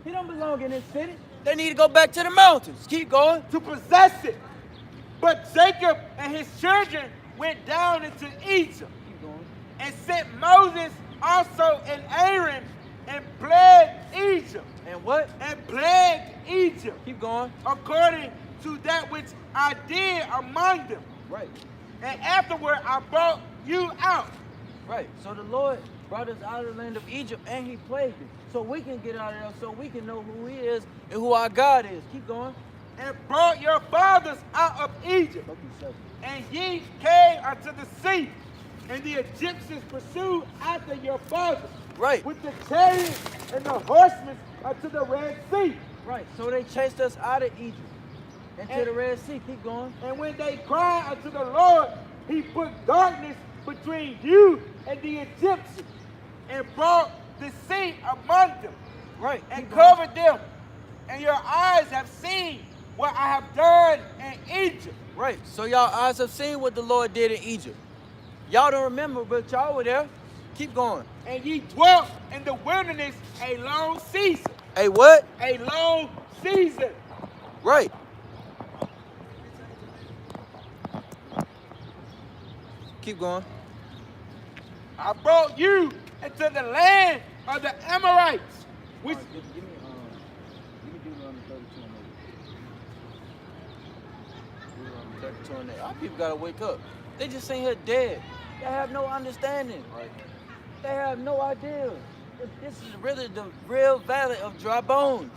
He don't belong in this city. They need to go back to the mountains. Keep going. To possess it. But Jacob and his children went down into Egypt. Keep going. And sent Moses also and Aaron and plagued Egypt. And what? And plagued Egypt. Keep going. According to that which I did among them. Right. And afterward I brought you out. Right. So the Lord brought us out of the land of Egypt and he plagued it. So we can get out of there, so we can know who he is and who our God is. Keep going. And brought your fathers out of Egypt. And ye came unto the sea. And the Egyptians pursued after your fathers. Right. With the chariots and the horsemen unto the Red Sea. Right. So they chased us out of Egypt into the Red Sea. Keep going. And when they cried unto the Lord, he put darkness between you and the Egyptians, and brought the sea among them. Right. And covered them. And your eyes have seen what I have done in Egypt. Right. So y'all eyes have seen what the Lord did in Egypt. Y'all don't remember, but y'all were there. Keep going. And ye dwelt in the wilderness a long season. A what? A long season. Right. Keep going. I brought you into the land of the Amorites. Which give me Deuteronomy 32 and 8. Our people gotta wake up. They just ain't here dead. They have no understanding. Right. They have no idea. This is really the real valley of dry bones.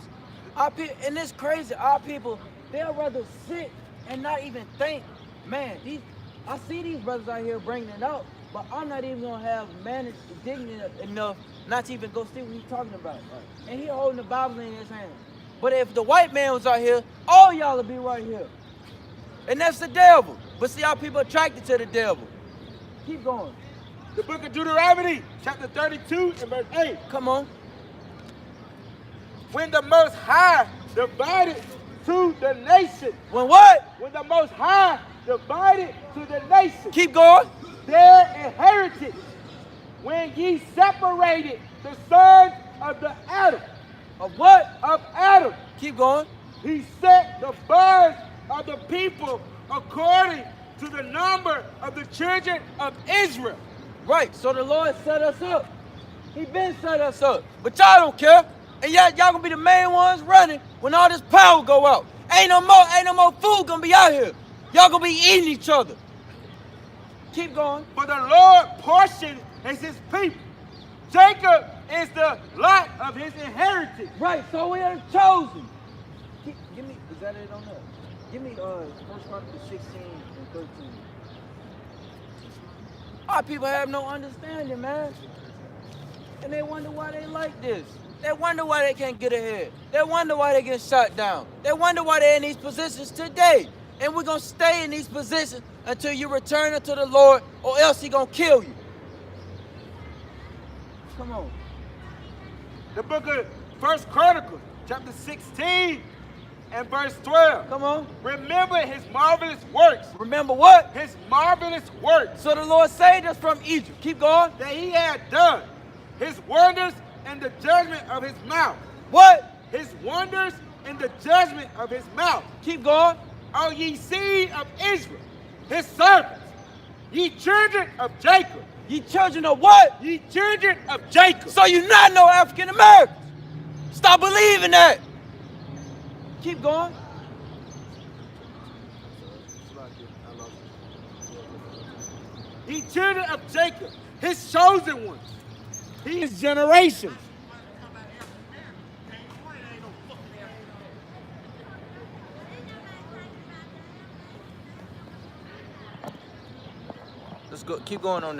Our people, and it's crazy. Our people, they'll rather sit and not even think. Man, I see these brothers out here bringing it out, but I'm not even gonna have managed dignity enough not to even go see what he's talking about. Right. And he holding the Bible in his hand. But if the white man was out here, all y'all would be right here. And that's the devil. But see how people attracted to the devil. Keep going. The book of Deuteronomy, chapter 32 and verse 8. Come on. When the Most High divided to the nation. When what? When the Most High divided to the nation. Keep going. Their inheritance. When ye separated the sons of the Adam. Of what? Of Adam. Keep going. He set the birds of the people according to the number of the children of Israel. Right, so the Lord set us up. He been set us up. But y'all don't care. And y'all gonna be the main ones running when all this power go out. Ain't no more food gonna be out here. Y'all gonna be eating each other. Keep going. For the Lord portion is his people. Jacob is the lot of his inheritance. Right, so we are chosen. Give me, is that it on that? Give me 1 Chronicles 16 and 13. Our people have no understanding, man. And they wonder why they like this. They wonder why they can't get ahead. They wonder why they get shut down. They wonder why they're in these positions today. And we're going to stay in these positions until you return unto the Lord, or else he's going to kill you. Come on. The book of 1 Chronicles, chapter 16 and verse 12. Come on. Remember his marvelous works. Remember what? His marvelous works. So the Lord saved us from Egypt. Keep going. That he had done. His wonders and the judgment of his mouth. What? His wonders and the judgment of his mouth. Keep going. O ye seed of Israel, his servants, ye children of Jacob. Ye children of what? Ye children of Jacob. So you're not no African Americans. Stop believing that. Keep going. Ye children of Jacob, his chosen ones, his generations. Let's go. Keep going on that.